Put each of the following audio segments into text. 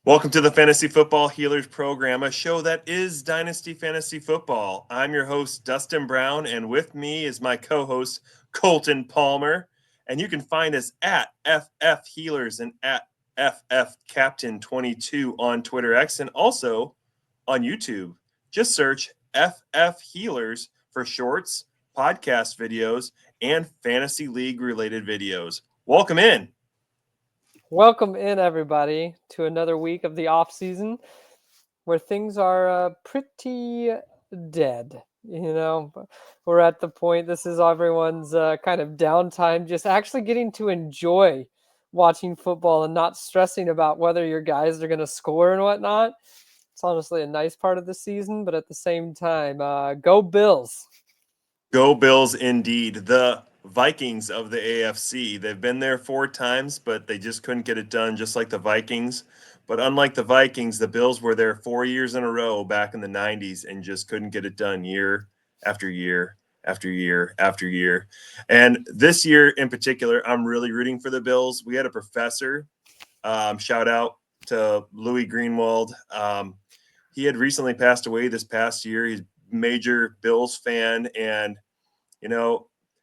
Welcome to the Fantasy Football Healers Program, a show that is Dynasty Fantasy Football. I'm your host, Dustin Brown, and with me is my co host, Colton Palmer. And you can find us at FF Healers and at FF Captain 22 on Twitter X and also on YouTube. Just search FF Healers for shorts, podcast videos, and fantasy league related videos. Welcome in. Welcome in, everybody, to another week of the off season, where things are pretty dead. We're at the point. This is everyone's kind of downtime, just actually getting to enjoy watching football and not stressing about whether your guys are going to score and whatnot. It's honestly a nice part of the season, but at the same time, go Bills. Go Bills indeed. The Vikings of the AFC. They've been there 4 times, but they just couldn't get it done, just like the Vikings. But unlike the Vikings, the Bills were there 4 years in a row back in the 90s and just couldn't get it done year after year after year after year. And this year in particular, I'm really rooting for the Bills. We had a professor, shout out to Louis Greenwald. He had recently passed away this past year. He's major Bills fan, and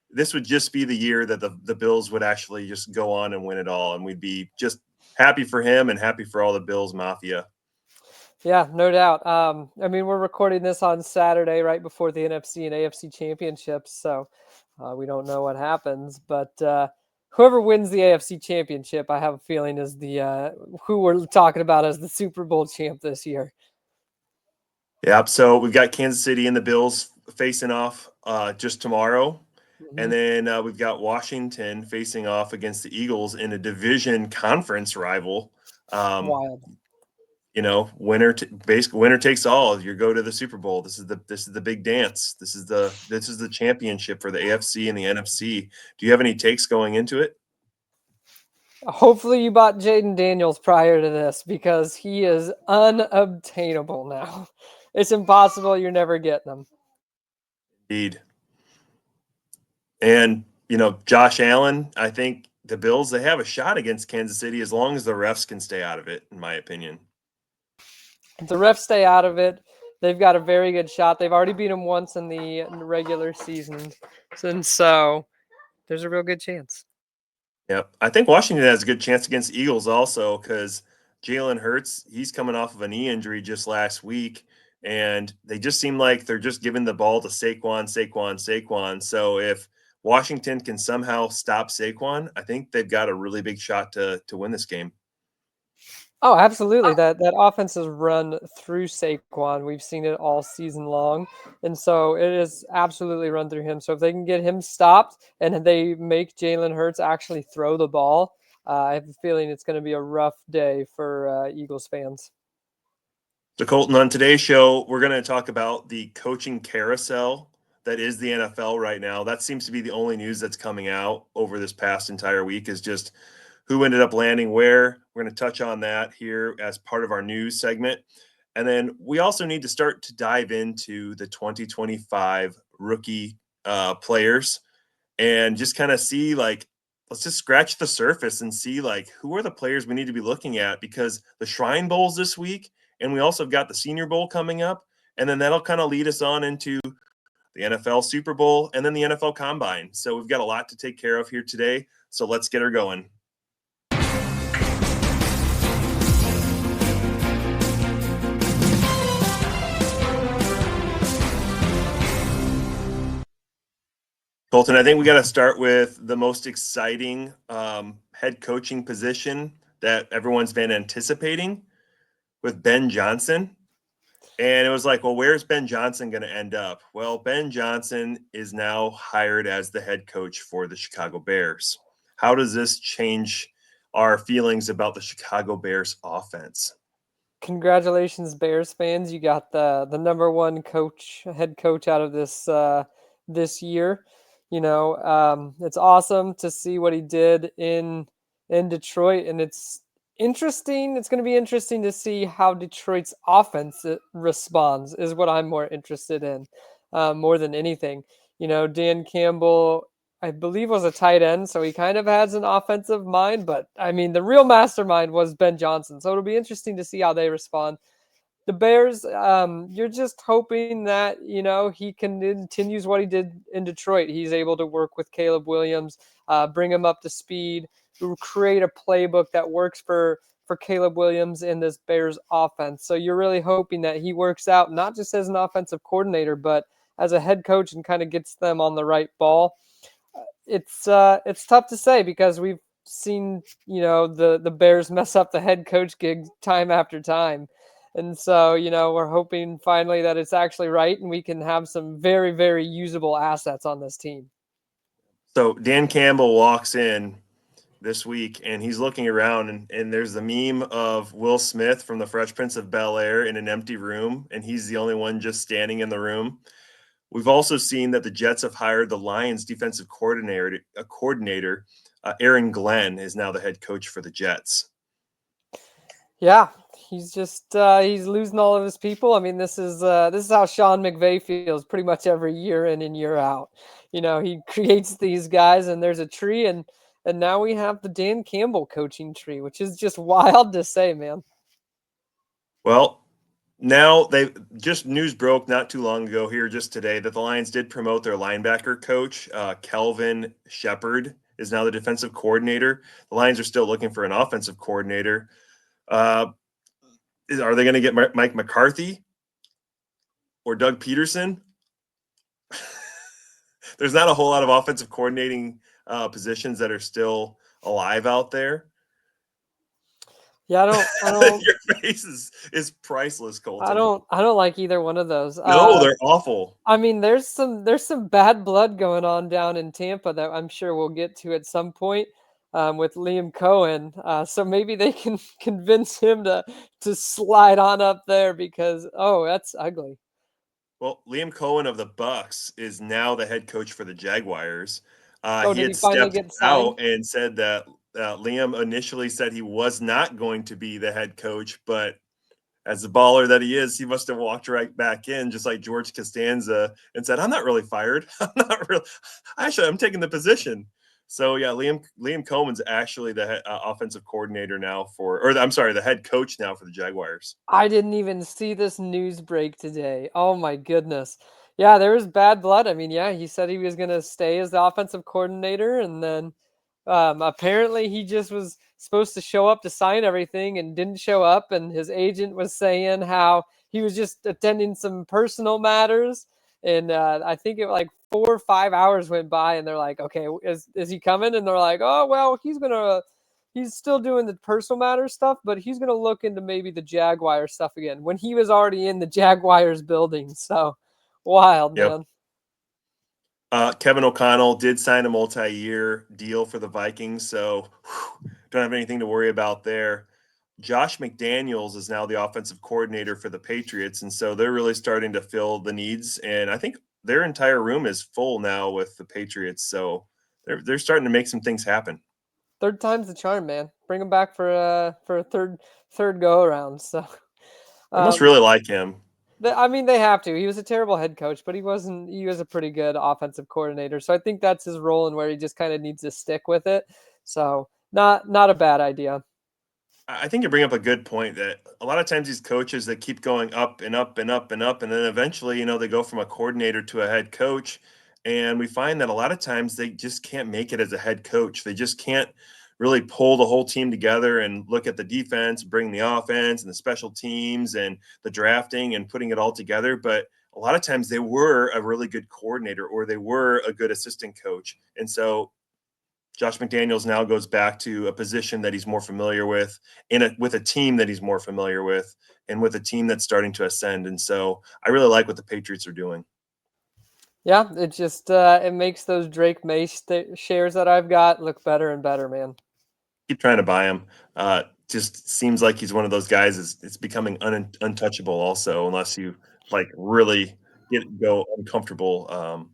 this would just be the year that the Bills would actually just go on and win it all, and we'd be just happy for him and happy for all the Bills Mafia. Yeah, no doubt. We're recording this on Saturday, right before the NFC and AFC championships, so we don't know what happens. But whoever wins the AFC championship, I have a feeling is the who we're talking about as the Super Bowl champ this year. Yep. So we've got Kansas City and the Bills facing off just tomorrow. Mm-hmm. And then we've got Washington facing off against the Eagles in a division conference rival. Wild. Winner basically winner takes all. You go to the Super Bowl. This is the big dance. This is the championship for the AFC and the NFC. Do you have any takes going into it? Hopefully you bought Jaden Daniels prior to this because he is unobtainable now. It's impossible. You're never getting him. Indeed. And, Josh Allen, I think the Bills, they have a shot against Kansas City as long as the refs can stay out of it, in my opinion. If the refs stay out of it, they've got a very good shot. They've already beat them once in the regular season. And so there's a real good chance. Yep. I think Washington has a good chance against Eagles also because Jalen Hurts, he's coming off of a knee injury just last week. And they just seem like they're just giving the ball to Saquon. So if Washington can somehow stop Saquon, I think they've got a really big shot to win this game. Oh, absolutely. That offense is run through Saquon. We've seen it all season long. And so it is absolutely run through him. So if they can get him stopped and they make Jalen Hurts actually throw the ball, I have a feeling it's going to be a rough day for Eagles fans. So, Colton, on today's show, we're going to talk about the coaching carousel that is the NFL right now. That seems to be the only news that's coming out over this past entire week is just who ended up landing where. We're going to touch on that here as part of our news segment. And then we also need to start to dive into the 2025 rookie players and just kind of see, let's just scratch the surface and see, who are the players we need to be looking at because the Shrine Bowl's this week. And we also got the Senior Bowl coming up. And then that'll kind of lead us on into the NFL Super Bowl and then the NFL Combine. So we've got a lot to take care of here today. So let's get her going. Colton, I think we got to start with the most exciting head coaching position that everyone's been anticipating with Ben Johnson. And it was like, well, where's Ben Johnson going to end up? Well, Ben Johnson is now hired as the head coach for the Chicago Bears. How does this change our feelings about the Chicago Bears offense? Congratulations, Bears fans. You got the number one head coach out of this year. It's awesome to see what he did in Detroit, and it's interesting. It's going to be interesting to see how Detroit's offense responds. Is what I'm more interested in, more than anything. Dan Campbell, I believe was a tight end, so he kind of has an offensive mind. But I mean, the real mastermind was Ben Johnson. So it'll be interesting to see how they respond. The Bears, you're just hoping that he continues what he did in Detroit. He's able to work with Caleb Williams, bring him up to speed, create a playbook that works for Caleb Williams in this Bears offense. So you're really hoping that he works out not just as an offensive coordinator, but as a head coach and kind of gets them on the right ball. It's tough to say because we've seen the Bears mess up the head coach gig time after time. And so, we're hoping finally that it's actually right and we can have some very, very usable assets on this team. So Dan Campbell walks in this week and he's looking around and there's the meme of Will Smith from the Fresh Prince of Bel-Air in an empty room and he's the only one just standing in the room. We've also seen that the Jets have hired the Lions defensive coordinator. Aaron Glenn is now the head coach for the Jets. Yeah, he's losing all of his people. I mean, this is how Sean McVay feels pretty much every year in and year out. He creates these guys, and there's a tree, and now we have the Dan Campbell coaching tree, which is just wild to say, man. Well, now they just news broke not too long ago here, just today, that the Lions did promote their linebacker coach. Kelvin Shepard is now the defensive coordinator. The Lions are still looking for an offensive coordinator. Are they going to get Mike McCarthy or Doug Peterson? There's not a whole lot of offensive coordinating positions that are still alive out there. Yeah, I don't, Your face is priceless, Colton. I don't like either one of those. No, they're awful. I mean, there's some bad blood going on down in Tampa that I'm sure we'll get to at some point with Liam Cohen. So maybe they can convince him to slide on up there because that's ugly. Well, Liam Cohen of the Bucks is now the head coach for the Jaguars. Oh, He did had he finally stepped get signed? out and said that Liam initially said he was not going to be the head coach, but as the baller that he is, he must have walked right back in, just like George Costanza, and said, "I'm not really fired. I'm not really. Actually, I'm taking the position." So yeah, Liam Cohen's actually the offensive coordinator now I'm sorry, the head coach now for the Jaguars. I didn't even see this news break today. Oh my goodness. Yeah, there was bad blood. I mean, yeah, he said he was going to stay as the offensive coordinator, and then apparently he just was supposed to show up to sign everything and didn't show up. And his agent was saying how he was just attending some personal matters. And I think it like 4 or 5 hours went by, and they're like, "Okay, is he coming?" And they're like, "Oh well, he's still doing the personal matter stuff, but he's going to look into maybe the Jaguar stuff again," when he was already in the Jaguars building. So wild, Yep. man. Kevin O'Connell did sign a multi-year deal for the Vikings, so don't have anything to worry about there. Josh McDaniels is now the offensive coordinator for the Patriots, and so they're really starting to fill the needs. And I think their entire room is full now with the Patriots, so they're starting to make some things happen. Third time's the charm, man. Bring him back for a third go around. So, They must um, really like him. I mean, they have to. He was a terrible head coach, but he wasn't. He was a pretty good offensive coordinator. So I think that's his role, and where he just kind of needs to stick with it. So not a bad idea. I think you bring up a good point that a lot of times these coaches that keep going up and up and up and up, and then eventually, they go from a coordinator to a head coach. And we find that a lot of times they just can't make it as a head coach. They just can't really pull the whole team together and look at the defense, bring the offense and the special teams and the drafting and putting it all together. But a lot of times they were a really good coordinator or they were a good assistant coach. And so Josh McDaniels now goes back to a position that he's more familiar with, with a team that he's more familiar with, and with a team that's starting to ascend. And so I really like what the Patriots are doing. Yeah, it just it makes those Drake May shares that I've got look better and better, man. Keep trying to buy him. Just seems like he's one of those guys. It's becoming untouchable. Also, unless you like really go uncomfortable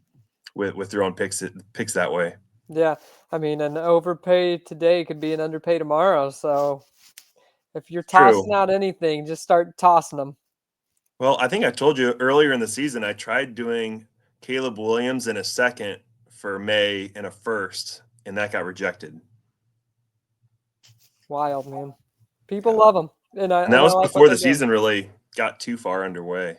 with your own picks that way. Yeah, I mean, an overpay today could be an underpay tomorrow. So if you're True. tossing out anything, just start tossing them. Well, I think I told you earlier in the season I tried doing Caleb Williams in a second for May and a first, and that got rejected. Wild, man. People Yeah. love him, and And that I was like what before they the do. season really got too far underway.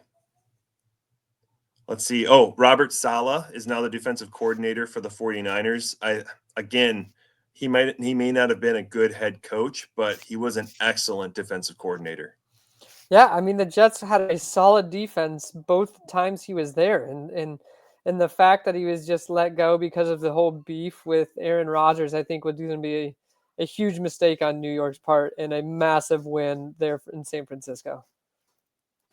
Let's see. Oh, Robert Saleh is now the defensive coordinator for the 49ers. Again, he may not have been a good head coach, but he was an excellent defensive coordinator. Yeah, I mean the Jets had a solid defense both times he was there, and the fact that he was just let go because of the whole beef with Aaron Rodgers, I think would going to be a huge mistake on New York's part and a massive win there in San Francisco.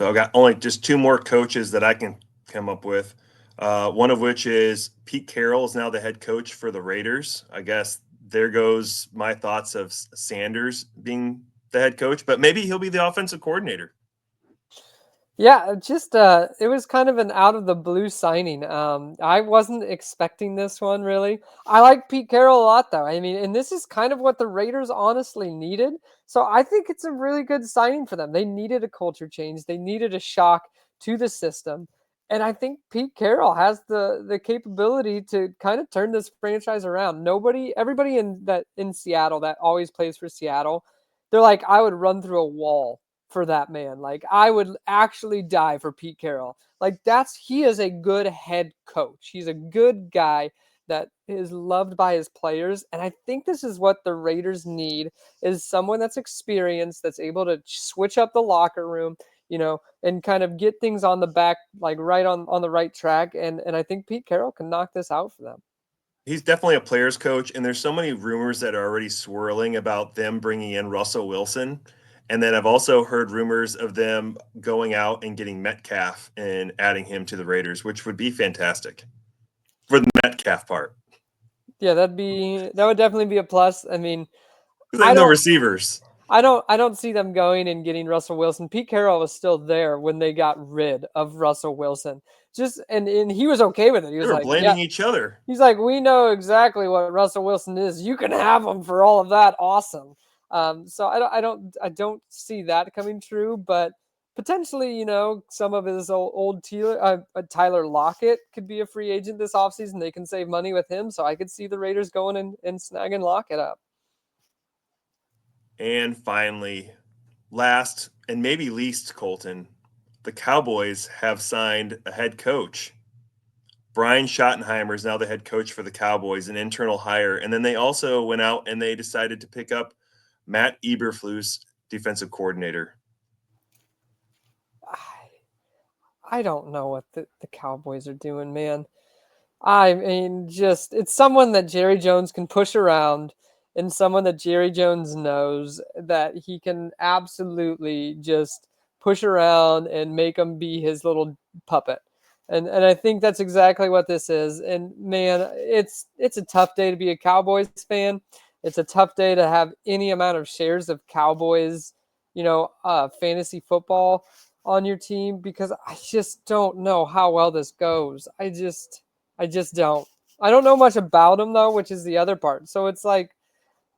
So I got only just two more coaches that I can come up with. One of which is Pete Carroll is now the head coach for the Raiders. I guess there goes my thoughts of Sanders being the head coach, but maybe he'll be the offensive coordinator. Yeah, just it was kind of an out of the blue signing. I wasn't expecting this one really. I like Pete Carroll a lot though. I mean, and this is kind of what the Raiders honestly needed. So I think it's a really good signing for them. They needed a culture change. They needed a shock to the system. And I think Pete Carroll has the capability to kind of turn this franchise around. Everybody in Seattle that always plays for Seattle, they're like, I would run through a wall for that man. Like I would actually die for Pete Carroll. Like he is a good head coach. He's a good guy that is loved by his players, and I think this is what the Raiders need is someone that's experienced, that's able to switch up the locker room, and kind of get things on the back, like right on the right track. And I think Pete Carroll can knock this out for them. He's definitely a player's coach, and there's so many rumors that are already swirling about them bringing in Russell Wilson. And then I've also heard rumors of them going out and getting Metcalf and adding him to the Raiders, which would be fantastic for the Metcalf part. Yeah, that would definitely be a plus. I mean, They I have no don't receivers. I don't see them going and getting Russell Wilson. Pete Carroll was still there when they got rid of Russell Wilson. And he was okay with it. He They was were like, yeah. blaming each other. He's like, we know exactly what Russell Wilson is. You can have him for all of that. Awesome. So I don't see that coming true, but potentially, some of his old Tyler Lockett could be a free agent this offseason. They can save money with him. So I could see the Raiders going and snagging Lockett up. And finally, last and maybe least, Colton, the Cowboys have signed a head coach. Brian Schottenheimer is now the head coach for the Cowboys, an internal hire. And then they also went out and they decided to pick up Matt Eberflus, defensive coordinator. I don't know what the Cowboys are doing, man. I mean, just it's someone that Jerry Jones can push around and someone that Jerry Jones knows that he can absolutely just push around and make him be his little puppet. And I think that's exactly what this is. And man, it's a tough day to be a Cowboys fan. It's a tough day to have any amount of shares of Cowboys, fantasy football on your team because I just don't know how well this goes. I just don't. I don't know much about him though, which is the other part. So it's like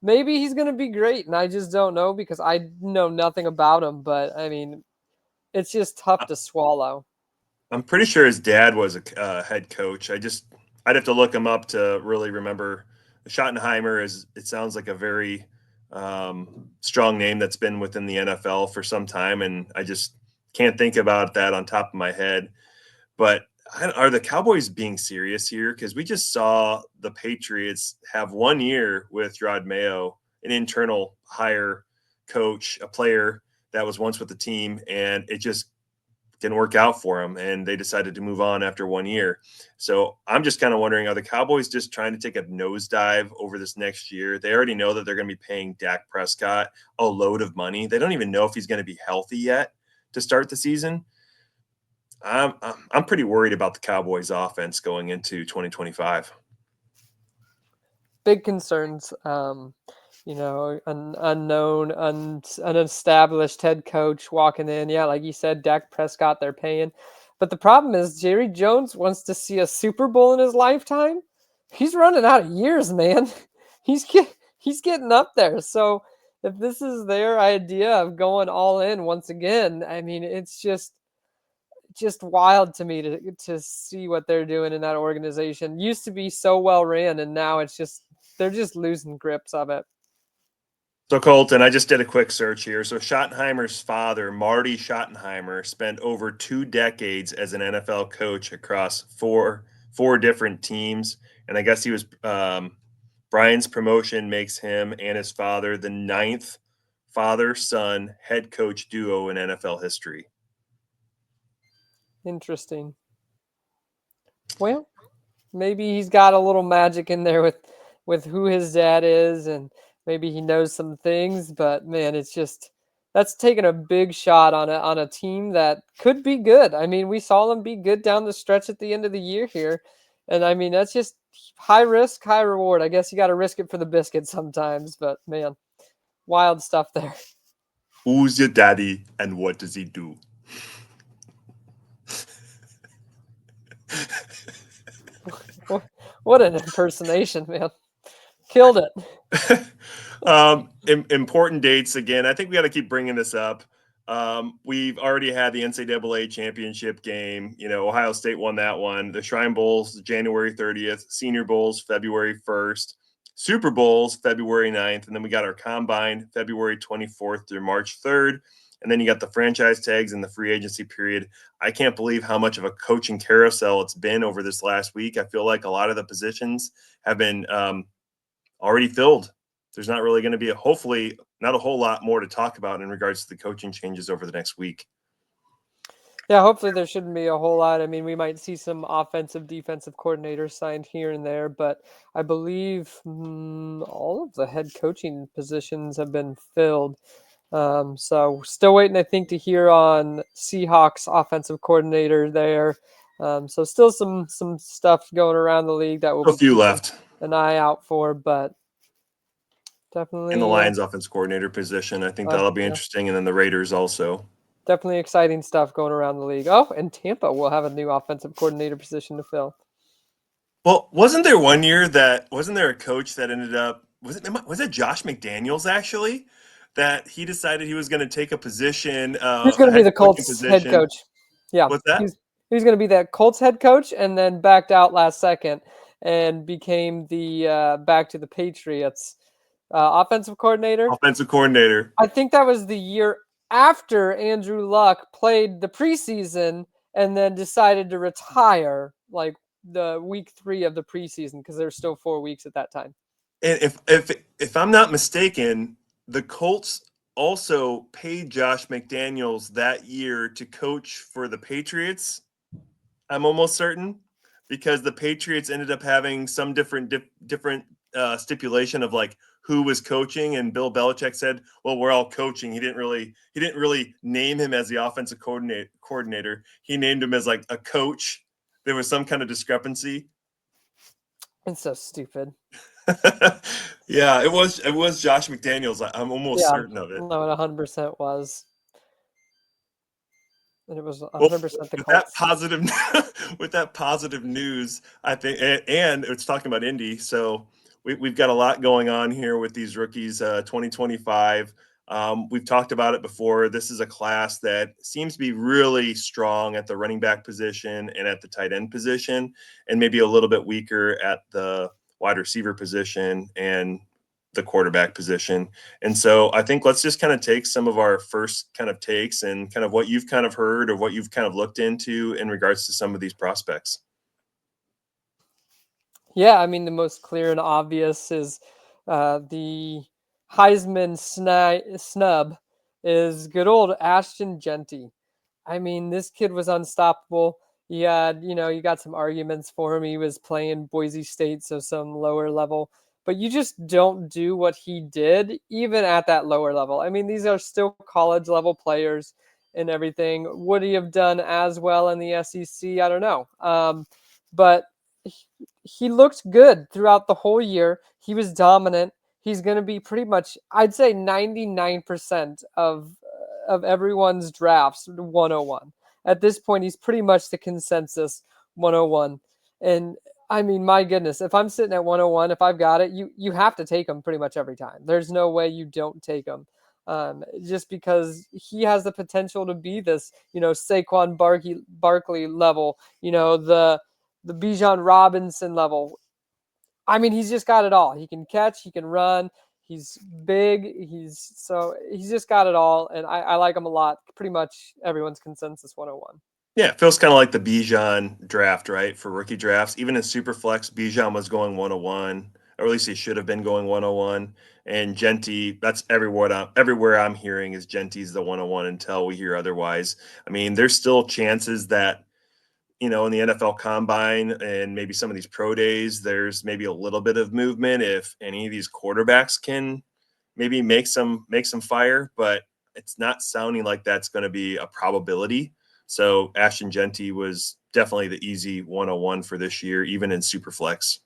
maybe he's going to be great, and I just don't know because I know nothing about him. But I mean, it's just tough to swallow. I'm pretty sure his dad was a head coach. I'd have to look him up to really remember. Schottenheimer is. It sounds like a very strong name that's been within the NFL for some time, and I just can't think about that on top of my head. But are the Cowboys being serious here? Because we just saw the Patriots have 1 year with Rod Mayo, an internal hire coach, a player that was once with the team, and it just didn't work out for them. And they decided to move on after 1 year. So I'm just kind of wondering, are the Cowboys just trying to take a nosedive over this next year? They already know that they're going to be paying Dak Prescott a load of money. They don't even know if he's going to be healthy yet to start the season. I'm pretty worried about the Cowboys offense going into 2025. Big concerns. An unknown, unestablished head coach walking in. Yeah, like you said, Dak Prescott, they're paying. But the problem is, Jerry Jones wants to see a Super Bowl in his lifetime. He's running out of years, man. He's getting up there. So if this is their idea of going all in once again, I mean, it's just just wild to me to see what they're doing in that organization. Used to be so well ran, and now it's just they're just losing grips of it. So Colton, I just did a quick search here. So Schottenheimer's father, Marty Schottenheimer, spent over 2 decades as an NFL coach across four different teams, and I guess he was Brian's promotion makes him and his father the ninth father-son head coach duo in NFL history. Interesting. Well, maybe he's got a little magic in there with who his dad is, and maybe he knows some things. But man, it's just that's taking a big shot on a team that could be good. I mean, we saw them be good down the stretch at the end of the year here, and I mean that's just high risk, high reward. I guess you got to risk it for the biscuit sometimes. But man, wild stuff there. Who's your daddy and what does he do? What an impersonation, man! Killed it. Important dates again. I think we got to keep bringing this up. We've already had the NCAA championship game. Ohio State won that one. The Shrine Bowls, January 30th. Senior Bowls, February 1st. Super Bowls, February 9th. And then we got our combine, February 24th through March 3rd. And then you got the franchise tags and the free agency period. I can't believe how much of a coaching carousel it's been over this last week. I feel like a lot of the positions have been already filled. There's not really going to be hopefully not a whole lot more to talk about in regards to the coaching changes over the next week. Yeah, hopefully there shouldn't be a whole lot. I mean, we might see some offensive, defensive coordinators signed here and there, but I believe all of the head coaching positions have been filled. So still waiting, I think, to hear on Seahawks offensive coordinator there. So still some stuff going around the league that will A be few keeping left an eye out for, but in the definitely, Lions offense coordinator position. I think that'll be yeah, interesting. And then the Raiders also. definitely exciting stuff going around the league. Oh, and Tampa will have a new offensive coordinator position to fill. Well, wasn't there a coach that ended up was it Josh McDaniels actually that he decided he was going to take a position, He's a going to be head the coaching Colts head position? coach. Yeah, What's that? he's going to be the Colts head coach, and then backed out last second and became the back to the Patriots offensive coordinator. Offensive coordinator. I think that was the year after Andrew Luck played the preseason and then decided to retire, like the week 3 of the preseason, because there's still 4 weeks at that time. And if I'm not mistaken, the Colts also paid Josh McDaniels that year to coach for the Patriots. I'm almost certain because the Patriots ended up having some different stipulation of like who was coaching, and Bill Belichick said, "Well, we're all coaching." He didn't really name him as the offensive coordinator. He named him as like a coach. There was some kind of discrepancy. It's so stupid. Yeah, it was Josh McDaniels. I'm almost Yeah, certain of it. no, it 100% was. And it was Well, 100% the with that Colts. positive with that positive news, I think, and it's talking about Indy, so we've got a lot going on here with these rookies. 2025. We've talked about it before. This is a class that seems to be really strong at the running back position and at the tight end position, and maybe a little bit weaker at the wide receiver position and the quarterback position. And so I think let's just kind of take some of our first kind of takes and kind of what you've kind of heard or what you've kind of looked into in regards to some of these prospects. Yeah, I mean, the most clear and obvious is the Heisman snub is good old Ashton Genty. I mean, this kid was unstoppable. He had, you got some arguments for him. He was playing Boise State, so some lower level, but you just don't do what he did, even at that lower level. I mean, these are still college level players and everything. Would he have done as well in the SEC? I don't know. But he looked good throughout the whole year. He was dominant. He's going to be pretty much, I'd say, 99% of everyone's drafts 101. At this point, he's pretty much the consensus 101. And I mean, my goodness, if I'm sitting at 101, if I've got it, you have to take him pretty much every time. There's no way you don't take him. just because he has the potential to be this, Saquon Barkley level, the Bijan Robinson level. I mean, he's just got it all. He can catch, he can run, he's big, he's just got it all, and I like him a lot. Pretty much everyone's consensus 101. Yeah, it feels kind of like the Bijan draft, right? For rookie drafts, even in Superflex, Bijan was going 101, or at least he should have been going 101. And Genty, that's everywhere I'm hearing is Genty's the 101 until we hear otherwise. I mean, there's still chances that in the NFL Combine and maybe some of these pro days, there's maybe a little bit of movement if any of these quarterbacks can maybe make some fire, but it's not sounding like that's going to be a probability. So Ashton Genty was definitely the easy 101 for this year, even in Superflex.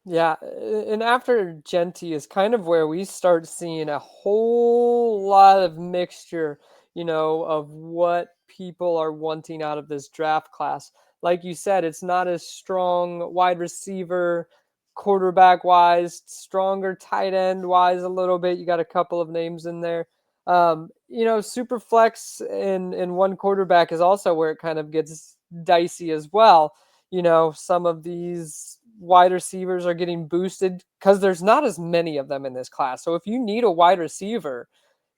Yeah, and after Genty is kind of where we start seeing a whole lot of mixture, of what people are wanting out of this draft class. Like you said, it's not as strong wide receiver, quarterback wise, stronger tight end wise a little bit. You got a couple of names in there. Super flex in one quarterback is also where it kind of gets dicey as well. Some of these wide receivers are getting boosted because there's not as many of them in this class. So if you need a wide receiver,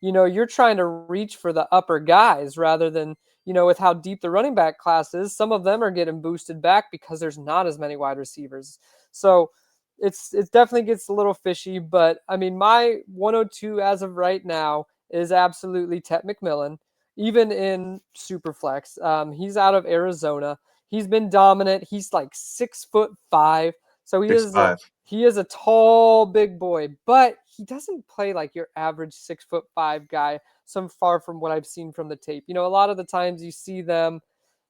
you're trying to reach for the upper guys rather than, with how deep the running back class is, some of them are getting boosted back because there's not as many wide receivers. So it definitely gets a little fishy, but I mean, my 102 as of right now is absolutely Tet McMillan, even in Superflex. He's out of Arizona. He's been dominant. He's like 6'5", so he Six is a five. he is a tall, big boy, but he doesn't play like your average 6'5" guy. So far from what I've seen from the tape, a lot of the times you see them,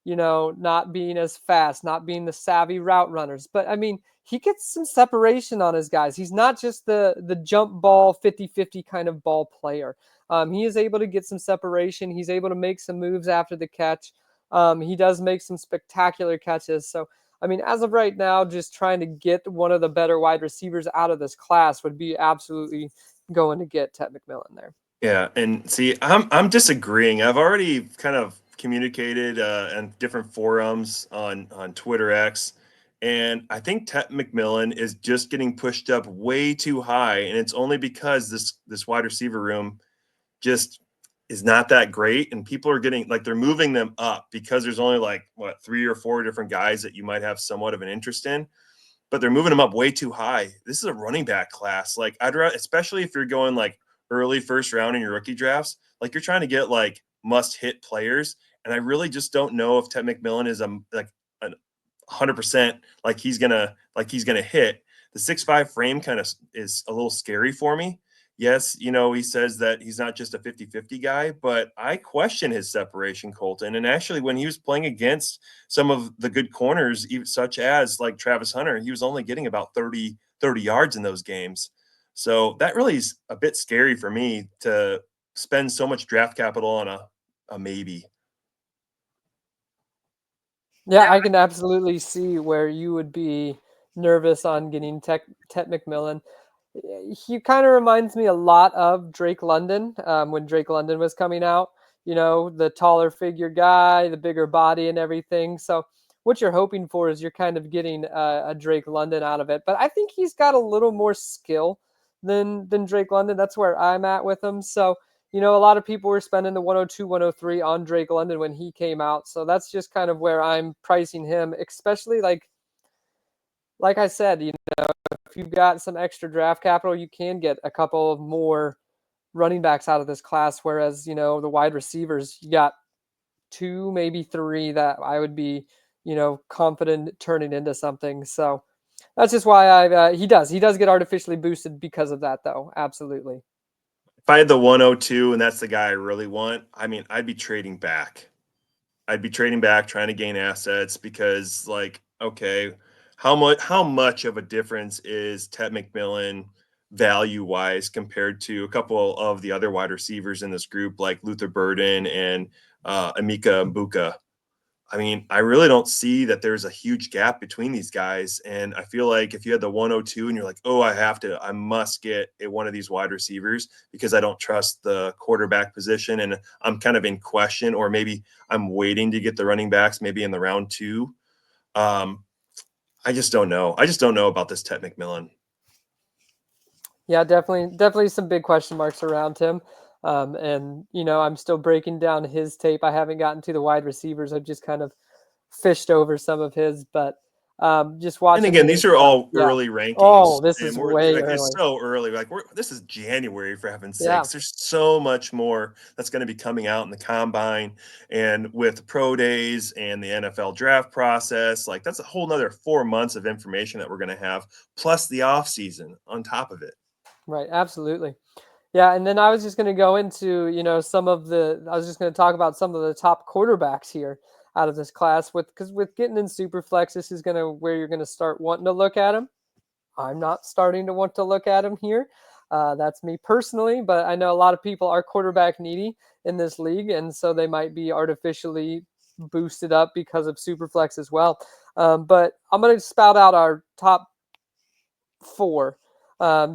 not being as fast, not being the savvy route runners. But I mean, he gets some separation on his guys. He's not just the jump ball 50-50 kind of ball player. He is able to get some separation. He's able to make some moves after the catch. He does make some spectacular catches. So, I mean, as of right now, just trying to get one of the better wide receivers out of this class would be absolutely going to get Ted McMillan there. Yeah, and see, I'm disagreeing. I've already kind of communicated in different forums on Twitter X, and I think Tet McMillan is just getting pushed up way too high, and it's only because this wide receiver room just is not that great, and people are getting like they're moving them up because there's only like what 3 or 4 different guys that you might have somewhat of an interest in, but they're moving them up way too high. This is a running back class. Like I'd rather, especially if you're going like early first round in your rookie drafts, like you're trying to get like must hit players. And I really just don't know if Ted McMillan is like a 100% like he's gonna hit. The 6'5" frame kind of is a little scary for me. Yes, he says that he's not just a 50-50 guy, but I question his separation, Colton. And actually, when he was playing against some of the good corners, such as like Travis Hunter, he was only getting about 30 yards in those games. So that really is a bit scary for me to spend so much draft capital on a maybe. Yeah, I can absolutely see where you would be nervous on getting Tet McMillan. He kind of reminds me a lot of Drake London when Drake London was coming out. The taller figure guy, the bigger body, and everything. So what you're hoping for is you're kind of getting a Drake London out of it. But I think he's got a little more skill than Drake London. That's where I'm at with him. So a lot of people were spending the 102, 103 on Drake London when he came out. So that's just kind of where I'm pricing him, especially like I said, if you've got some extra draft capital, you can get a couple of more running backs out of this class. Whereas, the wide receivers, you got 2, maybe 3 that I would be, confident turning into something. So that's just why he does get artificially boosted because of that, though. Absolutely. If I had the 102 and that's the guy I really want, I mean, I'd be trading back. I'd be trading back, trying to gain assets because, like, okay, how much of a difference is Ted McMillan value wise compared to a couple of the other wide receivers in this group, like Luther Burden and Amika Mbuka? I mean, I really don't see that there's a huge gap between these guys. And I feel like if you had the 102 and you're like, oh, I must get one of these wide receivers because I don't trust the quarterback position and I'm kind of in question, or maybe I'm waiting to get the running backs maybe in the round two. Um, I just don't know. I just don't know about this Ted McMillan. Yeah, definitely some big question marks around him. And I'm still breaking down his tape. I haven't gotten to the wide receivers. I've just kind of fished over some of his, but just And watching again, his, these are all yeah. early rankings, Oh, this and is we're way like it's early. so early. Like this is January for heaven's Yeah, sakes. There's so much more that's going to be coming out in the combine and with pro days and the NFL draft process. Like that's a whole nother 4 months of information that we're going to have, plus the off season on top of it. right. Absolutely. Yeah, and then I was just going to go into, some of the. I was just going to talk about some of the top quarterbacks here out of this class, because with getting in super flex, this is going to where you're going to start wanting to look at them. I'm not starting to want to look at him here. That's me personally, but I know a lot of people are quarterback needy in this league, and so they might be artificially boosted up because of Superflex as well. But I'm going to spout out our top four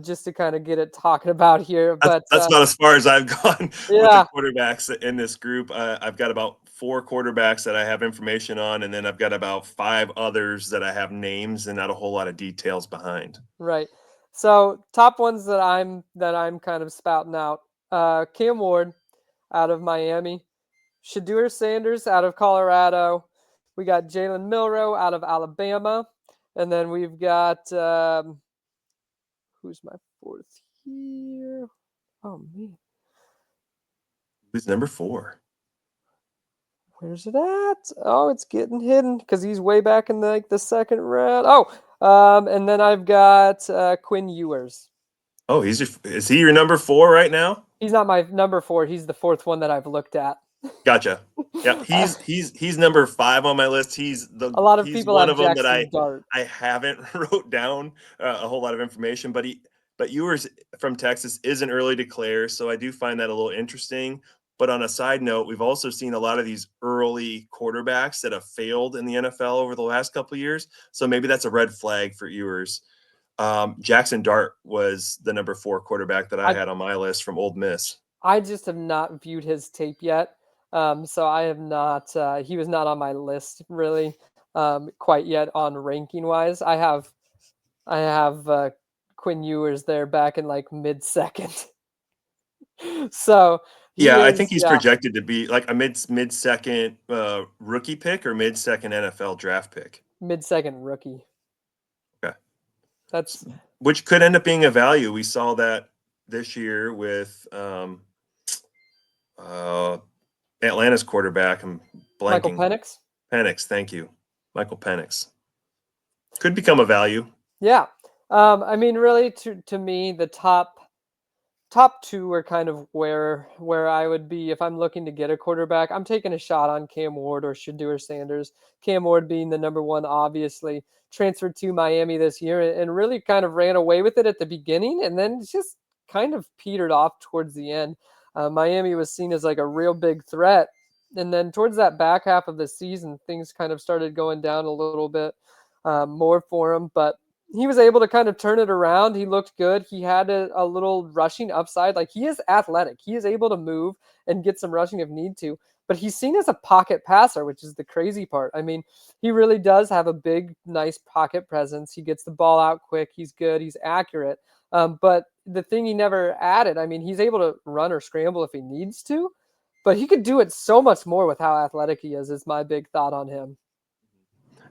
just to kind of get it talking about here. But That's about as far as I've gone with the yeah, quarterbacks in this group. I've got about four quarterbacks that I have information on, and then I've got about five others that I have names and not a whole lot of details behind. right. So top ones that I'm kind of spouting out. Cam Ward out of Miami. Shadur Sanders out of Colorado. We got Jalen Milrow out of Alabama. And then we've got, who's my fourth here? Oh, man. Who's number four? Where's it at? Oh, it's getting hidden because he's way back in the second round. Oh, and then I've got Quinn Ewers. Oh, is he your number four right now? He's not my number four. He's the fourth one that I've looked at. Gotcha. Yeah, Uh, he's number five on my list. a lot of He's people one have of them that Jackson Dart. I haven't wrote down a whole lot of information, but yours from Texas is an early declare, so I do find that a little interesting. But on a side note, we've also seen a lot of these early quarterbacks that have failed in the NFL over the last couple of years. So maybe that's a red flag for Ewers. Jackson Dart was the number four quarterback that I I had on my list from Ole Miss. I just have not viewed his tape yet. So I have not, he was not on my list really quite yet on ranking wise. I have Quinn Ewers there back in like mid second. So he Yeah, I think is, he's yeah, projected to be like a mid second rookie pick or mid second NFL draft pick. mid second rookie. Okay. That's Which could end up being a value. We saw that this year with uh, Atlanta's quarterback. I'm Michael blanking. Penix. Penix, thank you. Michael Penix. Could become a value. Yeah. I mean, really, to me, the top two are kind of where I would be if I'm looking to get a quarterback. I'm taking a shot on Cam Ward or Shadur Sanders. Cam Ward being the number one, obviously transferred to Miami this year and really kind of ran away with it at the beginning, and then just kind of petered off towards the end. Miami was seen as like a real big threat, and then towards that back half of the season, things kind of started going down a little bit more for him, but he was able to kind of turn it around. He looked good. He had a little rushing upside. Like he is athletic. He is able to move and get some rushing if need to. But he's seen as a pocket passer, which is the crazy part. I mean, he really does have a big, nice pocket presence. He gets the ball out quick. He's good. He's accurate. But the thing he never added, I mean, he's able to run or scramble if he needs to, but he could do it so much more with how athletic he is my big thought on him.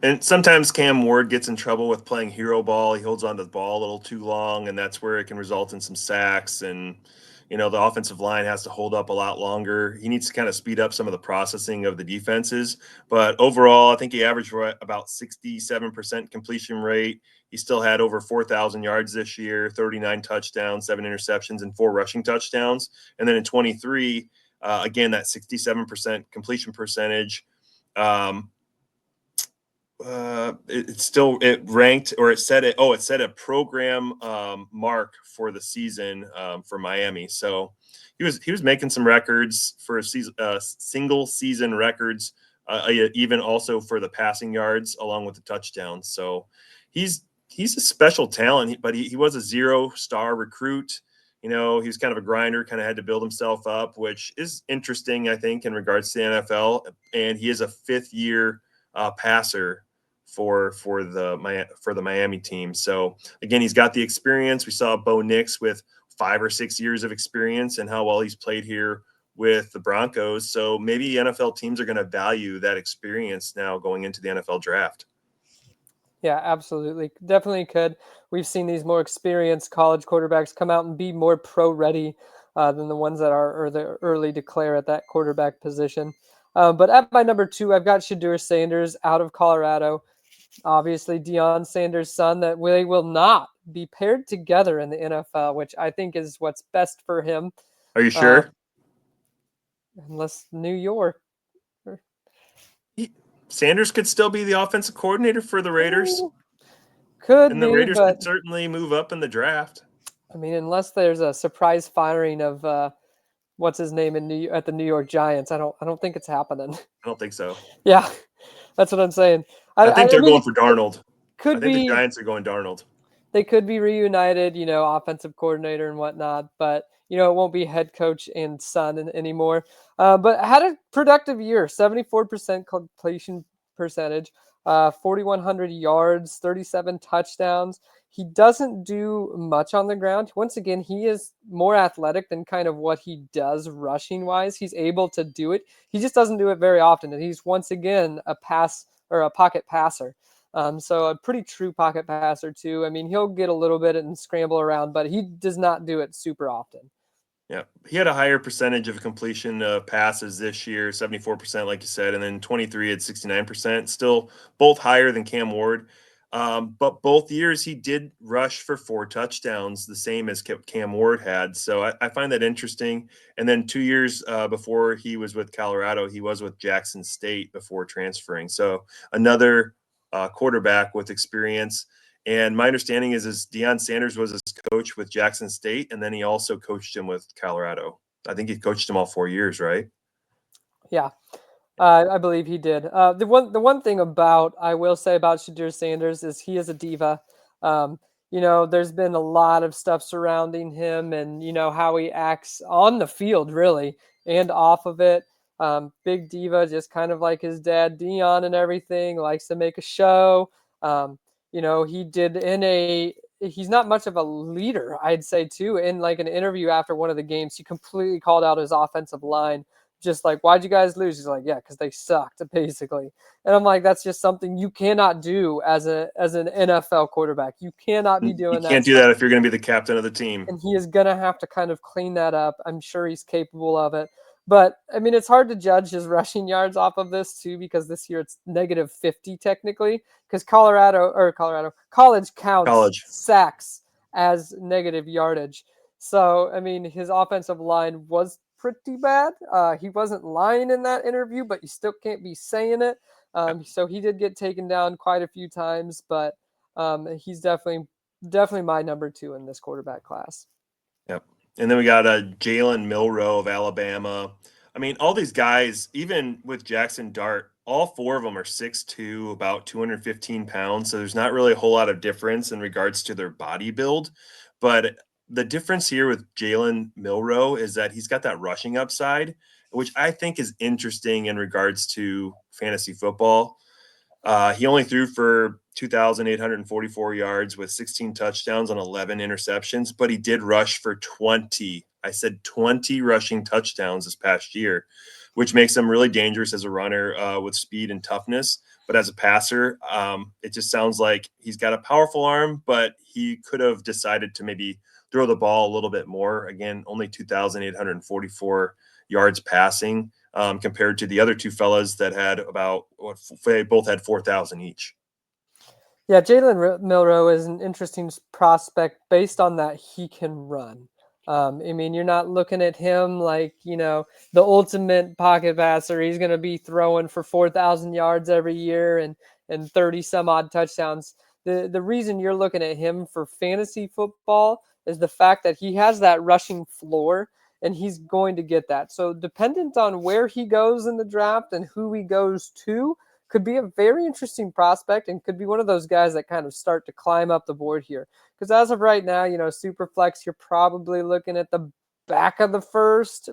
And sometimes Cam Ward gets in trouble with playing hero ball. He holds onto the ball a little too long, and that's where it can result in some sacks. And, the offensive line has to hold up a lot longer. He needs to kind of speed up some of the processing of the defenses. But overall, I think he averaged about 67% completion rate. He still had over 4,000 yards this year, 39 touchdowns, 7 interceptions, and 4 rushing touchdowns. And then in 23, again, that 67% completion percentage. Um, it ranked, or it set a program mark for the season for Miami. So he was making some records for season, single season records even also for the passing yards along with the touchdowns. So he's a special talent, but he was a 0-star recruit. You know, he was kind of a grinder, kind of had to build himself up, which is interesting, I think, in regards to the NFL. And he is a fifth-year passer for the Miami team. So again, he's got the experience. We saw Bo Nix with 5 or 6 years of experience and how well he's played here with the Broncos. So maybe NFL teams are going to value that experience now going into the NFL draft. Yeah, absolutely. Definitely could. We've seen these more experienced college quarterbacks come out and be more pro ready than the ones that are or the early declare at that quarterback position. But at my number two, I've got Shadur Sanders out of Colorado. Obviously, Deion Sanders' son, that they will not be paired together in the NFL, which I think is what's best for him, Are you uh, sure? unless New York. He, Sanders could still be the offensive coordinator for the Raiders, Could and the be, Raiders but could certainly move up in the draft. I mean, unless there's a surprise firing of what's his name at the New York Giants, I don't think it's happening. I don't think so. Yeah, that's what I'm saying. I think I they're mean, going it for Darnold. I could think the be Giants are going Darnold. they could be reunited, offensive coordinator and whatnot, but it won't be head coach and son anymore. But had a productive year, 74% completion percentage, 4,100 yards, 37 touchdowns. He doesn't do much on the ground. Once again, he is more athletic than kind of what he does rushing wise. He's able to do it. He just doesn't do it very often. And he's once again a pass or a pocket passer. So a pretty true pocket passer too. I mean, he'll get a little bit and scramble around, but he does not do it super often. Yeah, he had a higher percentage of completion of passes this year, 74%, like you said, and then 23 at 69%. Still both higher than Cam Ward. But both years he did rush for 4 touchdowns, the same as Cam Ward had. So I find that interesting. And then 2 years before he was with Colorado, he was with Jackson State before transferring. So another quarterback with experience. And my understanding is Deion Sanders was his coach with Jackson State, and then he also coached him with Colorado. I think he coached him all 4 years, right? Yeah, I believe he did. The one thing about I will say about Shadur Sanders is he is a diva. Um, there's been a lot of stuff surrounding him, and how he acts on the field, really, and off of it. Big diva, just kind of like his dad Dion and everything. Likes to make a show. Um, he did in a. He's not much of a leader, I'd say, too. In like an interview after one of the games, he completely called out his offensive line, just like, why'd you guys lose? He's like, yeah, because they sucked, basically. And I'm like, that's just something you cannot do as an NFL quarterback. You cannot be You doing that can't do stuff. that if you're going to be the captain of the team. And he is gonna have to kind of clean that up. I'm sure he's capable of it. But I mean, it's hard to judge his rushing yards off of this too, because this year it's -50 technically, because college counts College. sacks as negative yardage. So I mean, his offensive line was pretty bad. He wasn't lying in that interview, but you still can't be saying it. So he did get taken down quite a few times, but he's definitely my number two in this quarterback class. Yep. And then we got Jalen Milrow of Alabama. I mean, all these guys, even with Jackson Dart, all four of them are 6'2", about 215 pounds. So there's not really a whole lot of difference in regards to their body build. But the difference here with Jalen Milrow is that he's got that rushing upside, which I think is interesting in regards to fantasy football. He only threw for 2,844 yards with 16 touchdowns on 11 interceptions, but he did rush for 20. I said 20 rushing touchdowns this past year, which makes him really dangerous as a runner with speed and toughness. But as a passer, it just sounds like he's got a powerful arm, but he could have decided to maybe throw the ball a little bit more. Again, only 2,844 yards passing compared to the other two fellas that had about they both had 4,000 each. Yeah, Jalen Milrow is an interesting prospect based on that he can run. I mean, you're not looking at him like, the ultimate pocket passer. He's going to be throwing for 4,000 yards every year and 30 some odd touchdowns. The reason you're looking at him for fantasy football is the fact that he has that rushing floor. and he's going to get that. So dependent on where he goes in the draft and who he goes to, could be a very interesting prospect and could be one of those guys that kind of start to climb up the board here. Because as of right now, super flex, you're probably looking at the back of the first.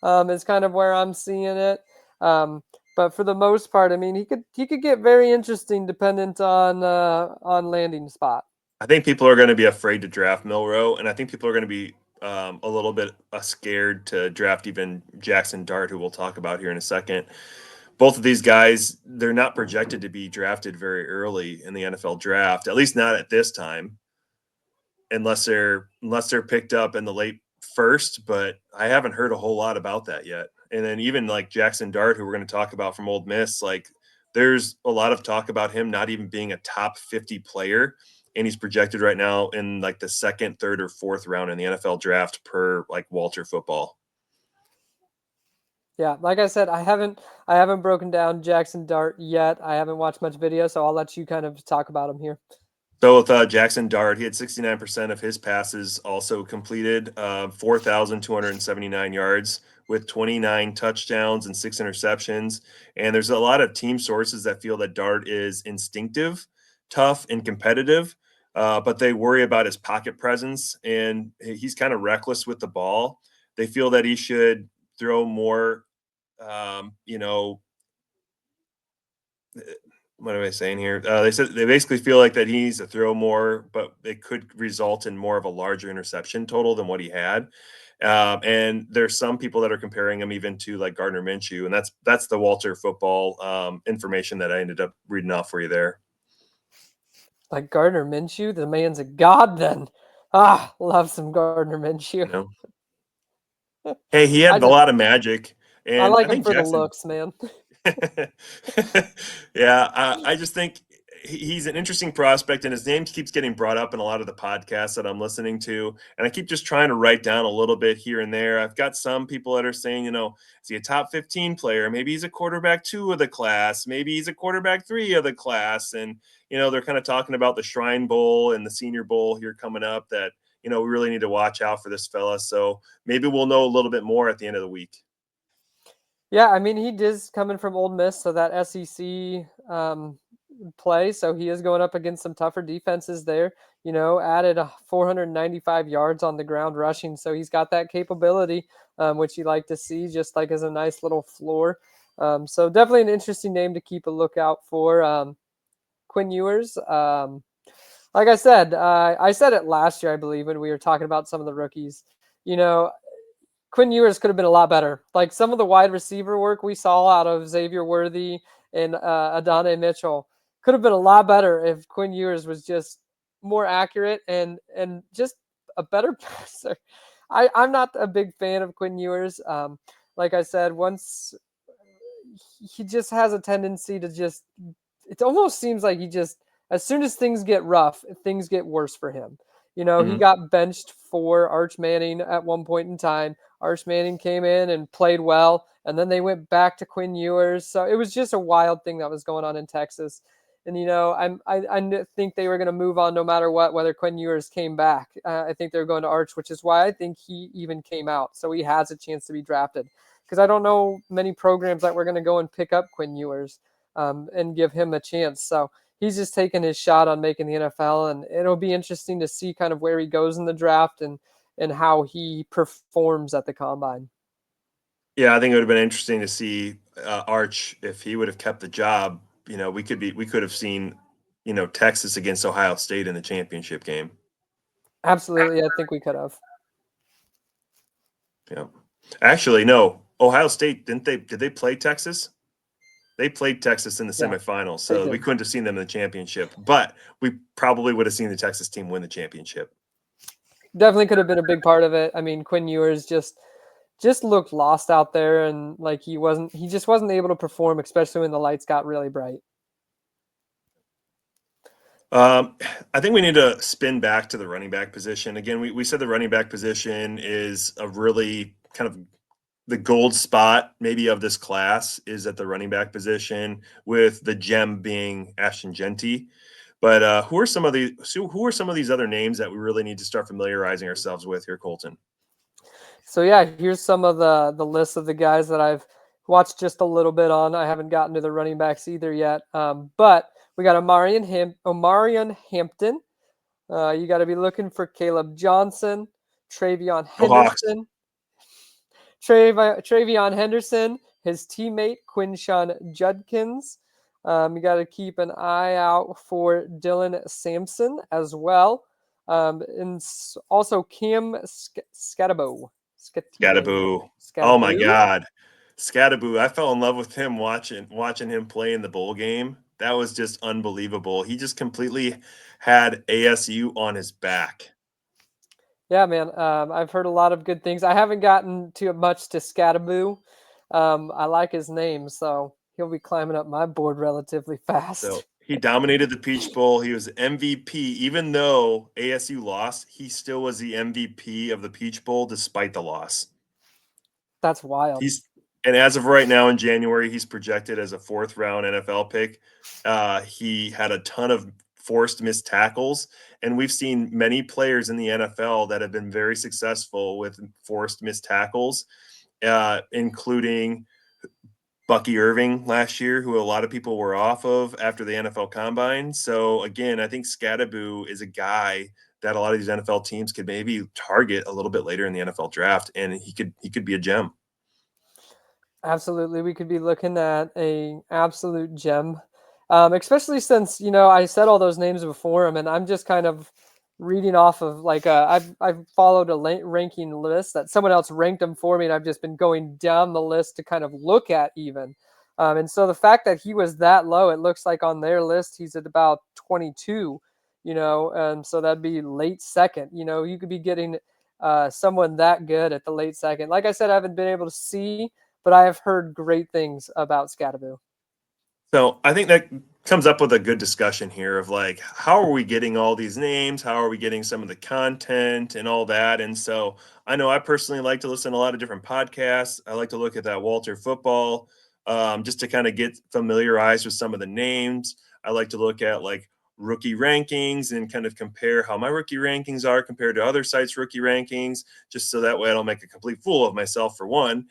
Is kind of where I'm seeing it. But for the most part, I mean, he could get very interesting dependent on landing spot. I think people are going to be afraid to draft Milrow, and I think people are going to be a little bit scared to draft even Jackson Dart, who we'll talk about here in a second. Both of these guys, they're not projected to be drafted very early in the NFL draft, at least not at this time, unless they're picked up in the late first. But I haven't heard a whole lot about that yet. And then even like Jackson Dart, who we're going to talk about from Ole Miss, like there's a lot of talk about him not even being a top 50 player, and he's projected right now in like the second, third, or fourth round in the NFL draft per like Walter Football. Yeah, like I said, I haven't broken down Jackson Dart yet. I haven't watched much video, so I'll let you kind of talk about him here. So with Jackson Dart, he had 69% of his passes also completed, 4,279 yards with 29 touchdowns and 6 interceptions. And there's a lot of team sources that feel that Dart is instinctive, tough, and competitive, but they worry about his pocket presence, and he's kind of reckless with the ball. They feel that he should throw more, you know, what am I saying here? They said they basically feel like that he needs to throw more, but it could result in more of a larger interception total than what he had. And there's some people that are comparing him even to like Gardner Minshew, and that's the Walter Football information that I ended up reading off for you there. Like Gardner Minshew, the man's a god. Then, love some Gardner Minshew. You know, hey, he I had a just lot of magic, I and like I him think for the Jackson looks, man. Yeah, I just think he's an interesting prospect, and his name keeps getting brought up in a lot of the podcasts that I'm listening to. And I keep just trying to write down a little bit here and there. I've got some people that are saying, is he a top 15 player? Maybe he's a quarterback 2 of the class. Maybe he's a quarterback 3 of the class. And, they're kind of talking about the Shrine Bowl and the Senior Bowl here coming up that, we really need to watch out for this fella. So maybe we'll know a little bit more at the end of the week. Yeah, I mean, he is coming from Ole Miss, so that SEC play. So he is going up against some tougher defenses there. Added 495 yards on the ground rushing, so he's got that capability, which you like to see, just like as a nice little floor. So definitely an interesting name to keep a lookout for. Quinn Ewers. Like I said it last year, I believe, when we were talking about some of the rookies. You know, Quinn Ewers could have been a lot better. Like some of the wide receiver work we saw out of Xavier Worthy and Adonai Mitchell could have been a lot better if Quinn Ewers was just more accurate and just a better passer. I'm not a big fan of Quinn Ewers. Like I said, once he just has a tendency to just, it almost seems like he just, as soon as things get rough, things get worse for him. He Mhm. got benched for Arch Manning at one point in time. Arch Manning came in and played well, and then they went back to Quinn Ewers. So it was just a wild thing that was going on in Texas. And I think they were going to move on no matter what, whether Quinn Ewers came back. I think they were going to Arch, which is why I think he even came out, so he has a chance to be drafted. Because I don't know many programs that were going to go and pick up Quinn Ewers and give him a chance. So he's just taking his shot on making the NFL, and it'll be interesting to see kind of where he goes in the draft and how he performs at the combine. Yeah, I think it would have been interesting to see Arch if he would have kept the job. We could have seen, Texas against Ohio State in the championship game. Absolutely, I think we could have. Yeah, actually, no. Ohio State didn't they? Did they play Texas? They played Texas in the Yeah, semifinals, they so we did. couldn't have seen them in the championship. But we probably would have seen the Texas team win the championship. Definitely could have been a big part of it. I mean, Quinn Ewers just looked lost out there, and like he just wasn't able to perform, especially when the lights got really bright. Um, I think we need to spin back to the running back position. Again, we said the running back position is a really kind of the gold spot maybe of this class is at the running back position, with the gem being Ashton Genty. But who are some of these other names that we really need to start familiarizing ourselves with here, Colton? So yeah, here's some of the list of the guys that I've watched just a little bit on. I haven't gotten to the running backs either yet. But we got Omarion Hampton. You got to be looking for Caleb Johnson, Travion Go Hawks. Henderson, Travion Henderson, his teammate Quinshawn Judkins. You got to keep an eye out for Dylan Sampson as well. And also Cam Scatabo. Scattaboo. Oh my Scattaboo. God. Scattaboo. I fell in love with him watching him play in the bowl game. That was just unbelievable. He just completely had ASU on his back. Yeah, man. I've heard a lot of good things. I haven't gotten too much to Scattaboo. I like his name, so he'll be climbing up my board relatively So fast. he dominated the Peach Bowl. He was MVP. Even though ASU lost, he still was the MVP of the Peach Bowl despite the loss. That's wild. He's and as of right now in January, he's projected as a fourth round NFL pick. He had a ton of forced missed tackles, and we've seen many players in the NFL that have been very successful with forced missed tackles, including Bucky Irving last year, who a lot of people were off of after the NFL Combine. So again, I think Scattaboo is a guy that a lot of these NFL teams could maybe target a little bit later in the NFL draft, and he could be a gem. Absolutely, we could be looking at a absolute gem, especially since I said all those names before him, and I'm just kind of reading off of like I've followed a ranking list that someone else ranked him for me, and I've just been going down the list to kind of look at even, and so the fact that he was that low, it looks like on their list he's at about 22, so that'd be late second. You could be getting someone that good at the late second. Like I said, I haven't been able to see, but I have heard great things about Scattaboo. So I think that comes up with a good discussion here of like, how are we getting all these names? How are we getting some of the content and all that? And so I know I personally like to listen to a lot of different podcasts. I like to look at that Walter Football, just to kind of get familiarized with some of the names. I like to look at like rookie rankings and kind of compare how my rookie rankings are compared to other sites' rookie rankings, just so that way I don't make a complete fool of myself for one.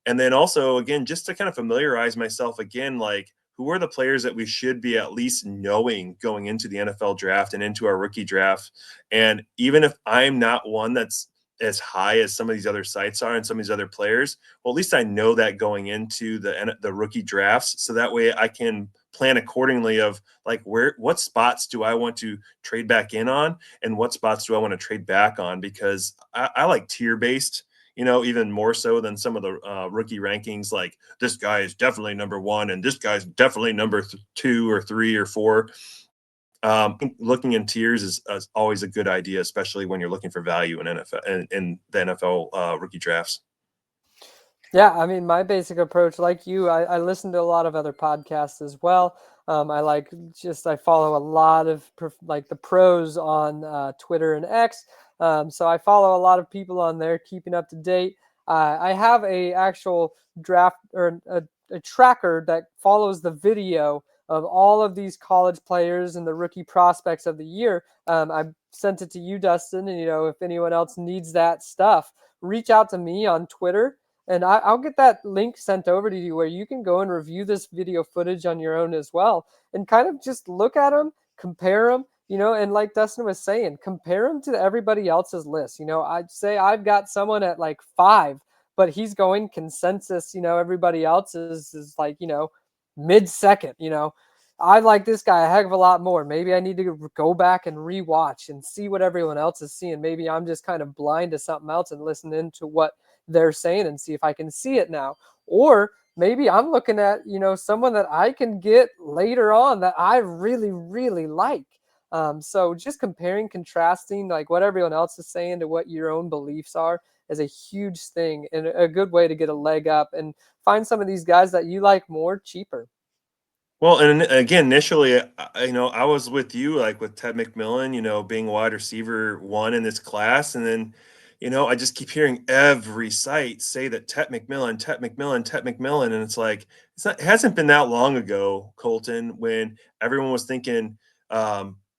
And then also, again, just to kind of familiarize myself again, like, who are the players that we should be at least knowing going into the NFL draft and into our rookie draft? And even if I'm not one that's as high as some of these other sites are and some of these other players, well, at least I know that going into the rookie drafts, so that way I can plan accordingly of like what spots do I want to trade back in on and what spots do I want to trade back on, because I like tier based, even more so than some of the rookie rankings. Like this guy is definitely number one, and this guy's definitely number two or three or four. Looking in tiers is always a good idea, especially when you're looking for value in in the NFL rookie drafts. Yeah, I mean, my basic approach, like you, I listen to a lot of other podcasts as well. I follow a lot of like the pros on Twitter and X. So I follow a lot of people on there, keeping up to date. I have a actual draft or a tracker that follows the video of all of these college players and the rookie prospects of the year. I sent it to you, Dustin, and if anyone else needs that stuff, reach out to me on Twitter, and I'll get that link sent over to you where you can go and review this video footage on your own as well and kind of just look at them, compare them, and like Dustin was saying, compare them to everybody else's list. I'd say I've got someone at like 5, but he's going consensus, everybody else is like, mid second. I like this guy a heck of a lot more. Maybe I need to go back and rewatch and see what everyone else is seeing. Maybe I'm just kind of blind to something else and listening to what they're saying and see if I can see it now. Or maybe I'm looking at, someone that I can get later on that I really, really like. So just comparing, contrasting, like what everyone else is saying to what your own beliefs are is a huge thing and a good way to get a leg up and find some of these guys that you like more cheaper. Well, and again, initially, I was with you, like with Ted McMillan, being wide receiver one in this class. And then, I just keep hearing every site say that Ted McMillan, Ted McMillan, Ted McMillan. And it's like, it hasn't been that long ago, Colton, when everyone was thinking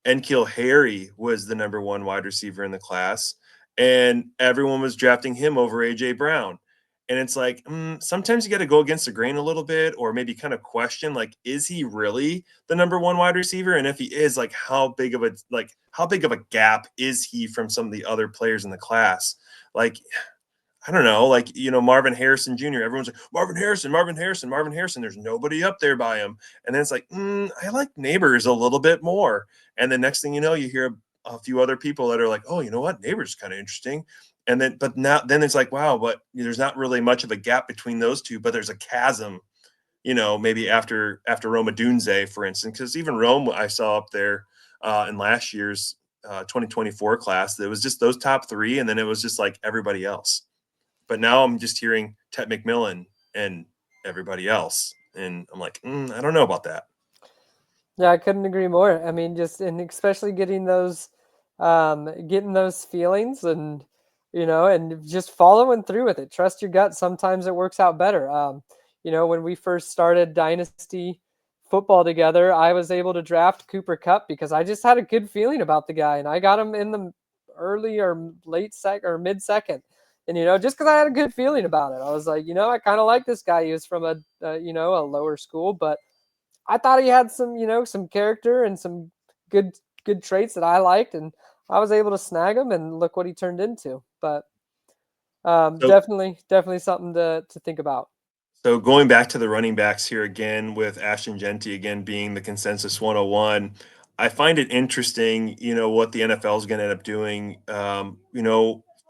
Enkil Harry was the number one wide receiver in the class. and everyone was drafting him over AJ Brown. And it's like, sometimes you got to go against the grain a little bit, or maybe kind of question, like, is he really the number one wide receiver? And if he is, like, how big of a gap is he from some of the other players in the class? Like, I don't know, like, Marvin Harrison Jr. Everyone's like, Marvin Harrison, Marvin Harrison, Marvin Harrison. There's nobody up there by him. And then it's like, I like Neighbors a little bit more. And then next thing you know, you hear a few other people that are like, oh, you know what? Neighbors is kind of interesting. And then it's like, wow, but there's not really much of a gap between those two, but there's a chasm, maybe after Roma Dunze, for instance, because even Rome I saw up there in last year's 2024 class, it was just those top three, and then it was just like everybody else. But now I'm just hearing Tet McMillan and everybody else, and I'm like, I don't know about that. Yeah, I couldn't agree more. I mean, just and especially getting those feelings, and and just following through with it. Trust your gut. Sometimes it works out better. When we first started Dynasty football together, I was able to draft Cooper Cup because I just had a good feeling about the guy, and I got him in the early or late second or mid second. And just because I had a good feeling about it, I was like, I kind of like this guy. He was from a lower school, but I thought he had some character and some good traits that I liked, and I was able to snag him, and look what he turned into. But So definitely something to think about. So going back to the running backs here again with Ashton Genty again being the consensus 101, I find it interesting, what the NFL is going to end up doing.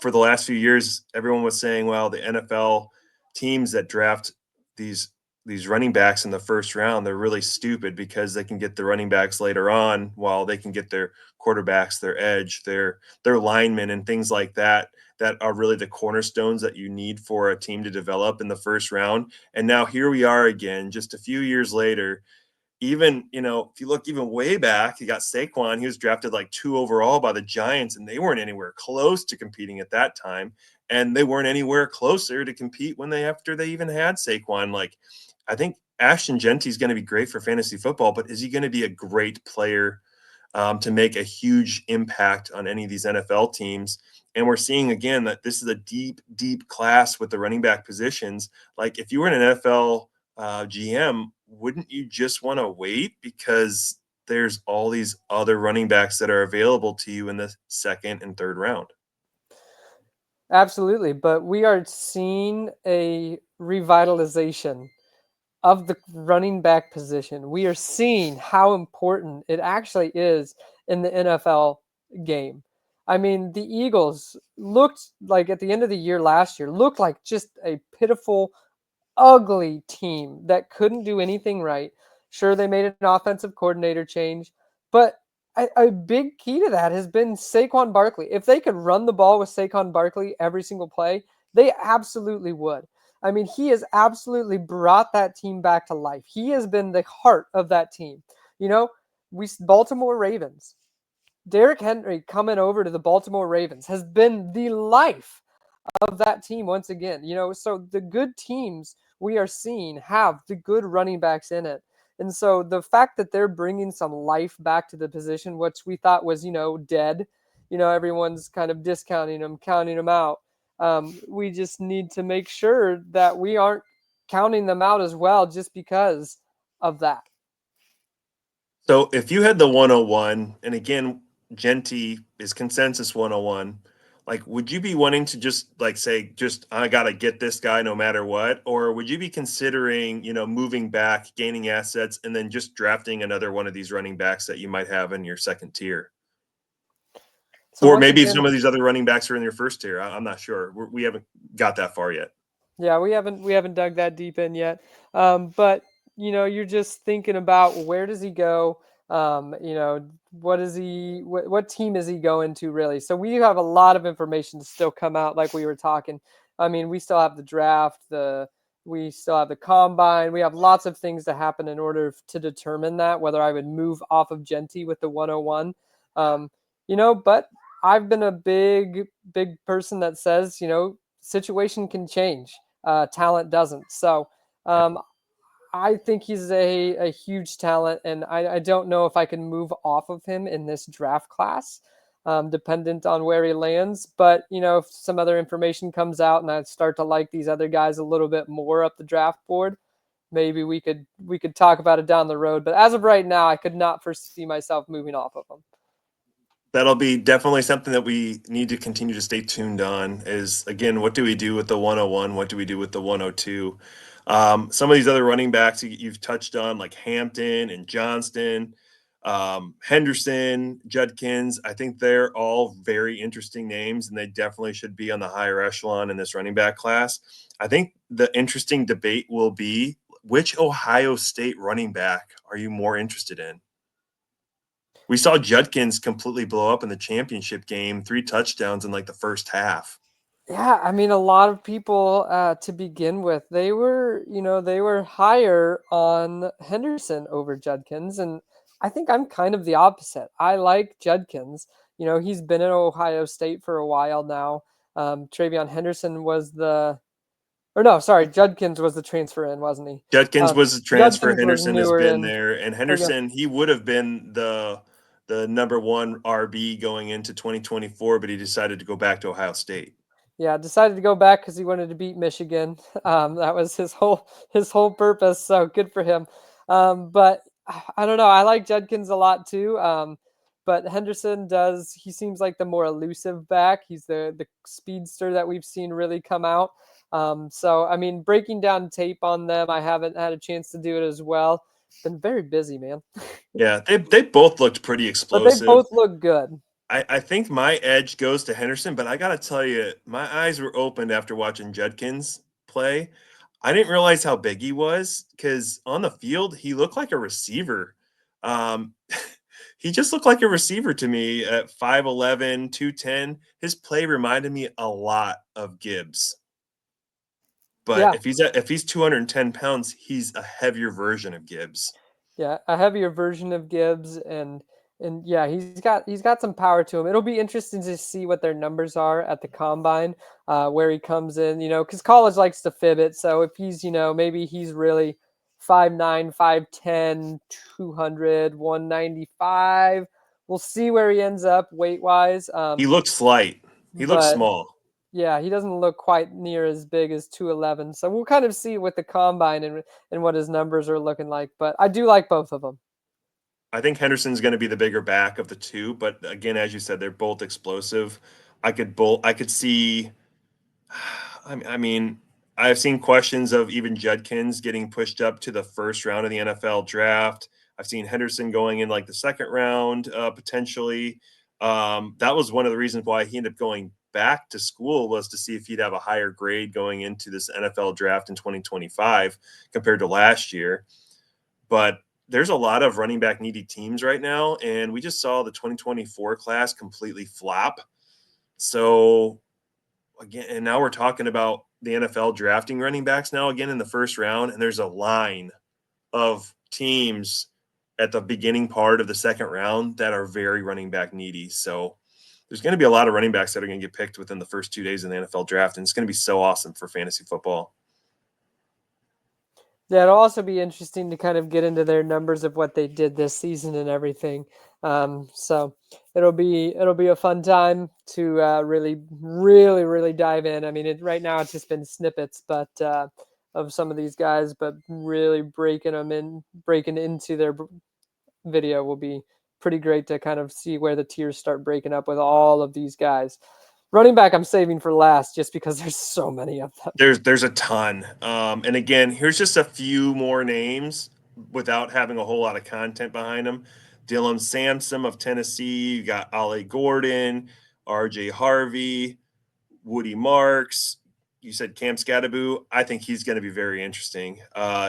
For the last few years, everyone was saying, well, the NFL teams that draft these these running backs in the first round, they're really stupid because they can get the running backs later on while they can get their quarterbacks, their edge, their linemen and things like that are really the cornerstones that you need for a team to develop in the first round. And now here we are again, just a few years later. Even, if you look even way back, you got Saquon. He was drafted like 2 overall by the Giants, and they weren't anywhere close to competing at that time. And they weren't anywhere closer to compete after they even had Saquon. Like, I think Ashton Genty is going to be great for fantasy football, but is he going to be a great player to make a huge impact on any of these NFL teams? And we're seeing again that this is a deep, deep class with the running back positions. Like, if you were an NFL GM, wouldn't you just want to wait because there's all these other running backs that are available to you in the second and third round? Absolutely, but we are seeing a revitalization of the running back position. We are seeing how important it actually is in the NFL game. I mean, the Eagles looked like at the end of the year last year, looked like just a pitiful, ugly team that couldn't do anything right. Sure, they made an offensive coordinator change, but a big key to that has been Saquon Barkley. If they could run the ball with Saquon Barkley every single play, they absolutely would. I mean, he has absolutely brought that team back to life. He has been the heart of that team. You know, Baltimore Ravens. Derrick Henry coming over to the Baltimore Ravens has been the life of that team once again. So the good teams we are seeing have the good running backs in it. And so the fact that they're bringing some life back to the position, which we thought was, dead, everyone's kind of discounting them, counting them out. We just need to make sure that we aren't counting them out as well just because of that. So if you had the 101, and again, Genty is consensus 101, like, would you be wanting to just like say, just I got to get this guy no matter what? Or would you be considering, moving back, gaining assets, and then just drafting another one of these running backs that you might have in your second tier? So Or once maybe some again, of these other running backs are in your first tier. I'm not sure. We haven't got that far yet. yeah, we haven't dug that deep in yet. But you're just thinking about where does he go? What is he? What team is he going to really? So we have a lot of information to still come out, like we were talking. I mean, we still have the draft, we still have the combine. We have lots of things to happen in order to determine that whether I would move off of Genty with the 101. But I've been a big person that says, situation can change, talent doesn't. So um, I think he's a huge talent, and I don't know if I can move off of him in this draft class. dependent on where he lands. But if some other information comes out and I start to like these other guys a little bit more up the draft board, maybe we could talk about it down the road. But as of right now, I could not foresee myself moving off of him. That'll be definitely something that we need to continue to stay tuned on is, again, what do we do with the 101? What do we do with the 102? Some of these other running backs you've touched on, like Hampton and Johnston, Henderson, Judkins, I think they're all very interesting names, and they definitely should be on the higher echelon in this running back class. I think the interesting debate will be, which Ohio State running back are you more interested in? We saw Judkins completely blow up in the championship game, 3 touchdowns in like the first half. Yeah, I mean, a lot of people to begin with, they were higher on Henderson over Judkins, and I think I'm kind of the opposite. I like Judkins. He's been at Ohio State for a while now. Travion Henderson was or no, sorry, Judkins was the transfer in, wasn't he? Judkins was a transfer. Judkins was Henderson has newer been in. there, and Okay. Henderson, he would have been the number one RB going into 2024, but he decided to go back to Ohio State. Yeah, decided to go back because he wanted to beat Michigan. That was his whole purpose. So good for him. But I don't know. I like Judkins a lot too. But Henderson does. He seems like the more elusive back. He's the speedster that we've seen really come out. So I mean, breaking down tape on them, I haven't had a chance to do it as well. Been very busy, man. Yeah, they both looked pretty But they explosive. both look good. I think my edge goes to Henderson, but I got to tell you, my eyes were opened after watching Judkins play. I didn't realize how big he was because on the field, he looked like a receiver. Um, he just looked like a receiver to me at 5'11, 210. His play reminded me a lot of Gibbs. But Yeah. if he's 210 pounds, he's a heavier version of Gibbs. Yeah, a heavier version of Gibbs, and yeah, he's got some power to him. It'll be interesting to see what their numbers are at the combine, where he comes in. Because college likes to fib it. So if he's maybe he's really 5'9", 5'10", 200, 195. We'll see where he ends up weight wise. He looks slight. He looks But small. yeah, he doesn't look quite near as big as 211. So we'll kind of see with the combine and what his numbers are looking like. But I do like both of them. I think Henderson's going to be the bigger back of the two, but again, as you said, they're both explosive. I could see. I mean, I've seen questions of even Judkins getting pushed up to the first round of the NFL draft. I've seen Henderson going in like the second round potentially. That was one of the reasons why he ended up going back to school, was to see if he'd have a higher grade going into this NFL draft in 2025 compared to last year. But there's a lot of running back needy teams right now, and we just saw the 2024 class completely flop. So again, and now we're talking about the NFL drafting running backs now again in the first round, and there's a line of teams at the beginning part of the second round that are very running back needy. So there's going to be a lot of running backs that are going to get picked within the first 2 days in the NFL draft, and it's going to be so awesome for fantasy football. Yeah, it'll also be interesting to kind of get into their numbers of what they did this season and everything. So it'll be a fun time to really, really, really dive in. I mean, right now it's just been snippets, but of some of these guys, but really breaking into their video will be pretty great to kind of see where the tiers start breaking up with all of these guys. Running back, I'm saving for last just because there's so many of them. There's a ton. And again, here's just a few more names without having a whole lot of content behind them. Dylan Sampson of Tennessee. You got Ollie Gordon, RJ Harvey, Woody Marks. You said Cam Scadaboo. I think he's going to be very interesting.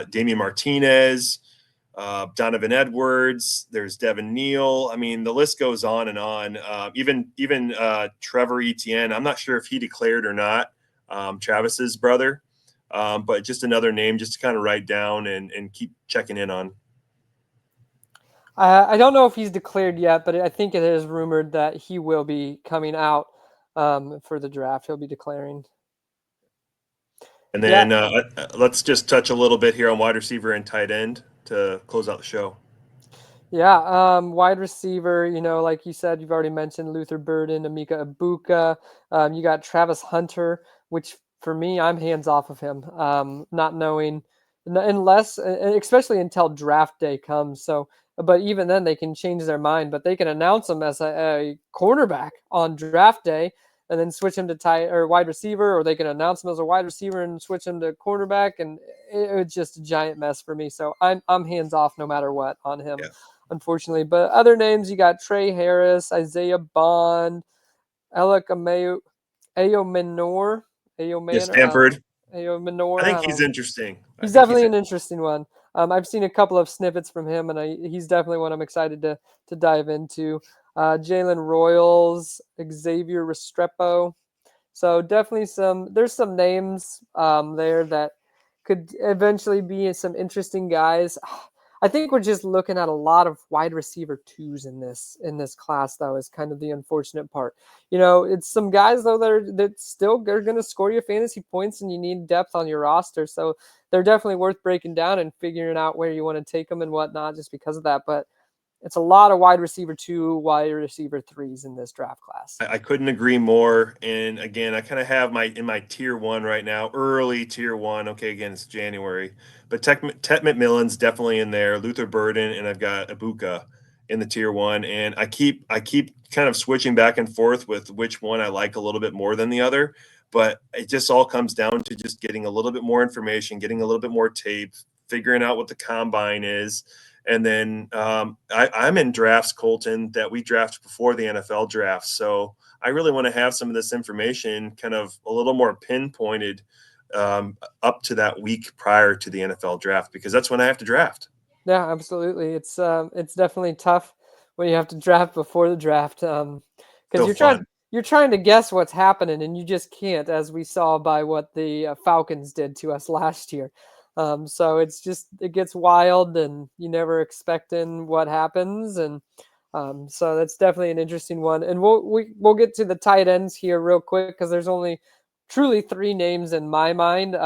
Damian Martinez, Donovan Edwards. There's Devin Neal. I mean, the list goes on and on. Even Trevor Etienne. I'm not sure if he declared or not. Travis's brother, but just another name just to kind of write down and keep checking in on. I don't know if he's declared yet, but I think it is rumored that he will be coming out for the draft. He'll be declaring. And Yeah, then let's just touch a little bit here on wide receiver and tight end to close out the show. Yeah, wide receiver, like you said, you've already mentioned Luther Burden, Amika Ibuka. You got Travis Hunter, which for me, I'm hands off of him, not knowing, unless, especially until draft day comes. So, but even then, they can change their mind, but they can announce him as a cornerback on draft day and then switch him to tight or wide receiver, or they can announce him as a wide receiver and switch him to cornerback. And it's just a giant mess for me. So I'm hands off no matter what on him, Yeah. unfortunately. But other names, you got Trey Harris, Isaiah Bond, Alec Ayo Minor, Ayo Yeah, Manor, I don't know. Stanford. Ayo I Minor, think I don't he's know. interesting. I He's think he's definitely an interesting one. I've seen a couple of snippets from him, and he's definitely one I'm excited to dive into. Jalen Royals, Xavier Restrepo. So definitely there's some names there that could eventually be some interesting guys. I think we're just looking at a lot of wide receiver twos in this class, though, is kind of the unfortunate part. It's some guys though that still are going to score you fantasy points, and you need depth on your roster. So they're definitely worth breaking down and figuring out where you want to take them and whatnot, just because of that. But it's a lot of wide receiver two, wide receiver threes in this draft class. I couldn't agree more. And again, I kind of have my tier one right now, early tier one. Okay, again, it's January, but Tet McMillan's definitely in there. Luther Burden, and I've got Ibuka in the tier one. And I keep kind of switching back and forth with which one I like a little bit more than the other. But it just all comes down to just getting a little bit more information, getting a little bit more tape, figuring out what the combine is. And then I'm in drafts, Colton, that we draft before the NFL draft. So I really want to have some of this information kind of a little more pinpointed up to that week prior to the NFL draft, because that's when I have to draft. Yeah, absolutely. It's definitely tough when you have to draft before the draft, because So fun. you're trying to guess what's happening and you just can't, as we saw by what the Falcons did to us last year. So it gets wild and you never expecting what happens, and so that's definitely an interesting one. And we'll get to the tight ends here real quick because there's only truly three names in my mind.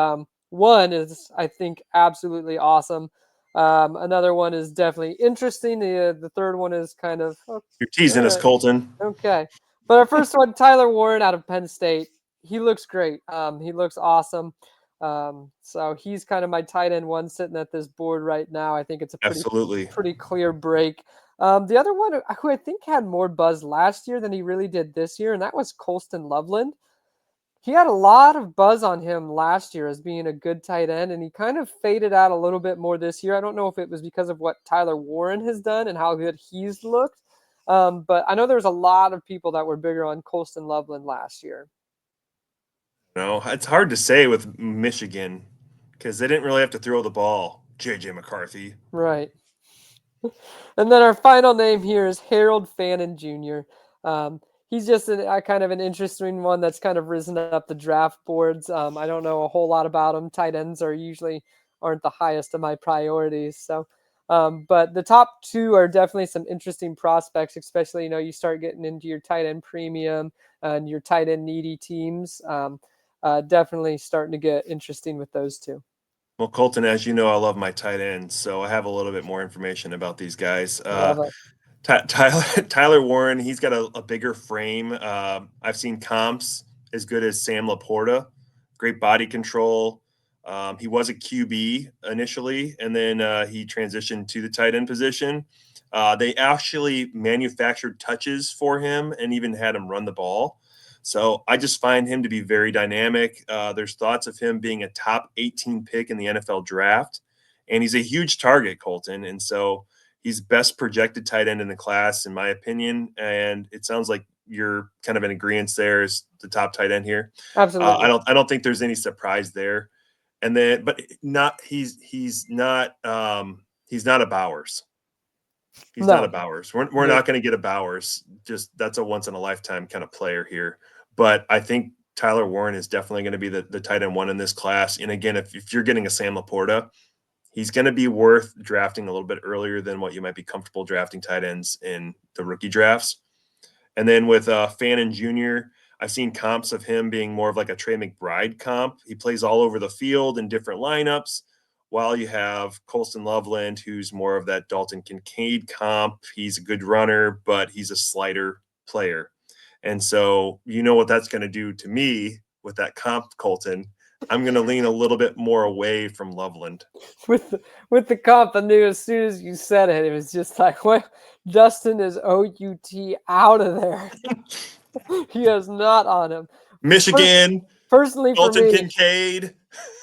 One is, I think, absolutely awesome. Another one is definitely interesting. The third one is kind of You're all teasing us, right, Colton. okay. But our first one, Tyler Warren out of Penn State. He looks great. He looks awesome. So he's kind of my tight end one sitting at this board right now. I think it's a Absolutely. pretty clear break. The other one who I think had more buzz last year than he really did this year, and that was Colston Loveland. He had a lot of buzz on him last year as being a good tight end, and he kind of faded out a little bit more this year. I don't know if it was because of what Tyler Warren has done and how good he's looked, but I know there was a lot of people that were bigger on Colston Loveland last year. No, it's hard to say with Michigan because they didn't really have to throw the ball. JJ McCarthy. Right. And then our final name here is Harold Fannin Jr. He's just a kind of an interesting one that's kind of risen up the draft boards. I don't know a whole lot about him. Tight ends aren't the highest of my priorities. So, but the top two are definitely some interesting prospects, especially you start getting into your tight end premium and your tight end needy teams. Definitely starting to get interesting with those two. Well, Colton, as you know, I love my tight ends, so I have a little bit more information about these guys. Love it. Tyler Tyler Warren, he's got a bigger frame. I've seen comps as good as Sam Laporta, great body control. He was a QB initially, and then he transitioned to the tight end position. They actually manufactured touches for him and even had him run the ball. So I just find him to be very dynamic. There's thoughts of him being a top 18 pick in the NFL draft, and he's a huge target, Colton. And so he's best projected tight end in the class, in my opinion. And it sounds like you're kind of in agreement there as the top tight end here. I Absolutely. don't think there's any surprise there. And then, but not he's not a Bowers. He's not a No. Bowers. We're No. not going to get a Bowers. Just that's a once in a lifetime kind of player here. But I think Tyler Warren is definitely going to be the tight end one in this class. And again, if you're getting a Sam Laporta, he's going to be worth drafting a little bit earlier than what you might be comfortable drafting tight ends in the rookie drafts. And then with Fannin Jr., I've seen comps of him being more of like a Trey McBride comp. He plays all over the field in different lineups, while you have Colston Loveland, who's more of that Dalton Kincaid comp. He's a good runner, but he's a slider player. And so you know what that's going to do to me with that comp, Colton. I'm going to lean a little bit more away from Loveland. With the comp, I knew as soon as you said it, it was just like, well, Justin is OUT out of there. He is not on him. Michigan, Personally, for Dalton me, Kincaid.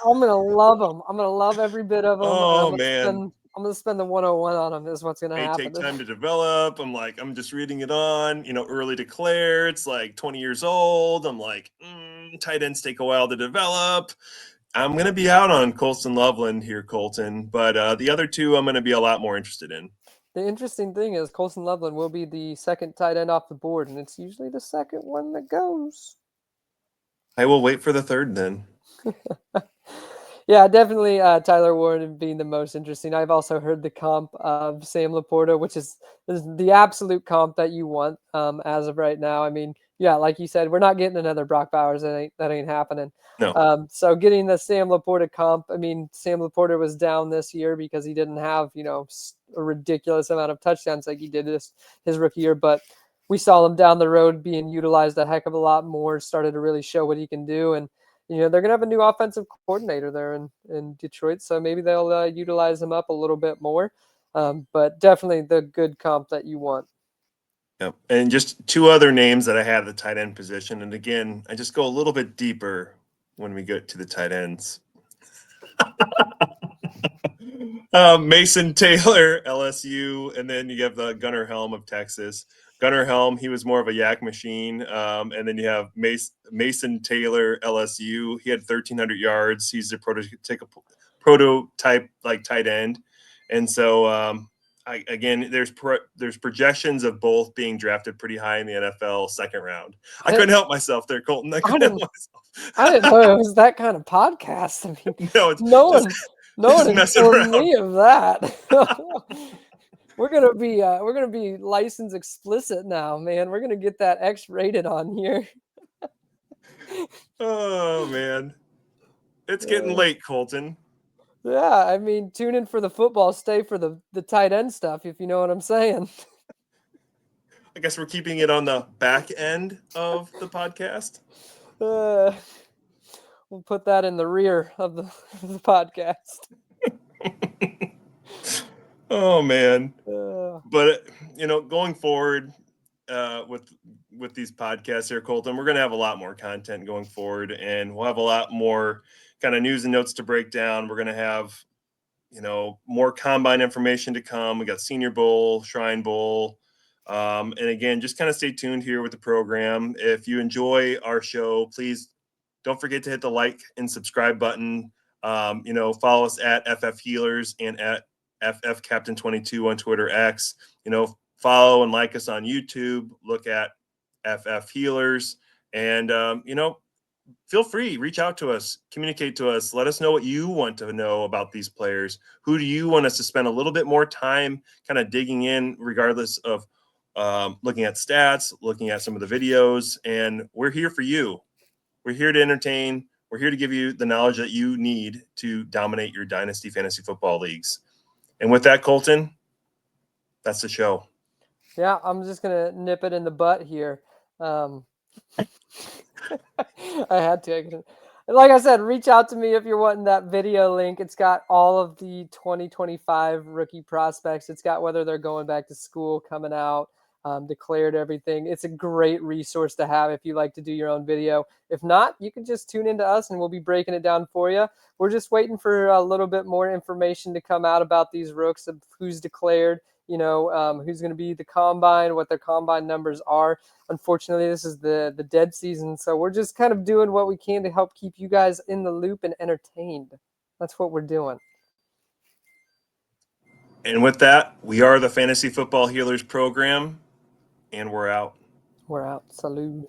I'm gonna love him. I'm gonna love every bit of him, and Oh man, I'm gonna spend the 101 on him. Is what's gonna may take happen. time to develop. I'm just reading it on, early declare. It's like 20 years old. I'm like, tight ends take a while to develop. I'm going to be out on Colston Loveland here, Colton, but the other two I'm going to be a lot more interested in. The interesting thing is Colston Loveland will be the second tight end off the board, and it's usually the second one that goes. I will wait for the third then. Yeah, definitely Tyler Warren being the most interesting. I've also heard the comp of Sam Laporta, which is the absolute comp that you want as of right now. I mean, yeah, like you said, we're not getting another Brock Bowers. That ain't happening. No. So getting the Sam Laporta comp, I mean, Sam Laporta was down this year because he didn't have, a ridiculous amount of touchdowns like he did his rookie year. But we saw him down the road being utilized a heck of a lot more, started to really show what he can do. And they're going to have a new offensive coordinator there in Detroit, so maybe they'll utilize him up a little bit more. But definitely the good comp that you want. Yep. And just two other names that I had at the tight end position. And again, I just go a little bit deeper when we get to the tight ends. Mason Taylor, LSU, and then you have the Gunnar Helm of Texas. Gunnar Helm, he was more of a yak machine. And then you have Mason Taylor, LSU. He had 1,300 yards. He's a prototype like tight end. And so, there's projections of both being drafted pretty high in the NFL second round. I couldn't help myself there, Colton. I didn't know it was that kind of podcast. I mean, no, it's no one informed messing me of that. We're gonna be license explicit now, man. We're gonna get that X rated on here. Oh man, it's getting late, Colton. Yeah, I mean, tune in for the football, stay for the tight end stuff, if you know what I'm saying. I guess we're keeping it on the back end of the podcast. We'll put that in the rear of the podcast. Oh man, but going forward with these podcasts here, Colton, we're going to have a lot more content going forward, and we'll have a lot more kind of news and notes to break down. We're going to have more combine information to come. We got Senior Bowl, Shrine Bowl. And again, just kind of stay tuned here with the program. If you enjoy our show, please don't forget to hit the like and subscribe button. Follow us at FF Healers and at FF Captain 22 on Twitter X. Follow and like us on YouTube. Look at FF Healers, and feel free, reach out to us, communicate to us, let us know what you want to know about these players. Who do you want us to spend a little bit more time kind of digging in, regardless of looking at stats, looking at some of the videos? And we're here for you. We're here to entertain. We're here to give you the knowledge that you need to dominate your dynasty fantasy football leagues. And with that, Colton, that's the show. Yeah, I'm just gonna nip it in the butt here. I had to. Like I said, reach out to me if you're wanting that video link. It's got all of the 2025 rookie prospects. It's got whether they're going back to school, coming out, declared everything. It's a great resource to have if you like to do your own video. If not, you can just tune into us and we'll be breaking it down for you. We're just waiting for a little bit more information to come out about these rooks, of who's declared, who's going to be the combine, what their combine numbers are. Unfortunately, this is the dead season, so we're just kind of doing what we can to help keep you guys in the loop and entertained. That's what we're doing. And with that, we are the Fantasy Football Healers program, and we're out. We're out. Salute.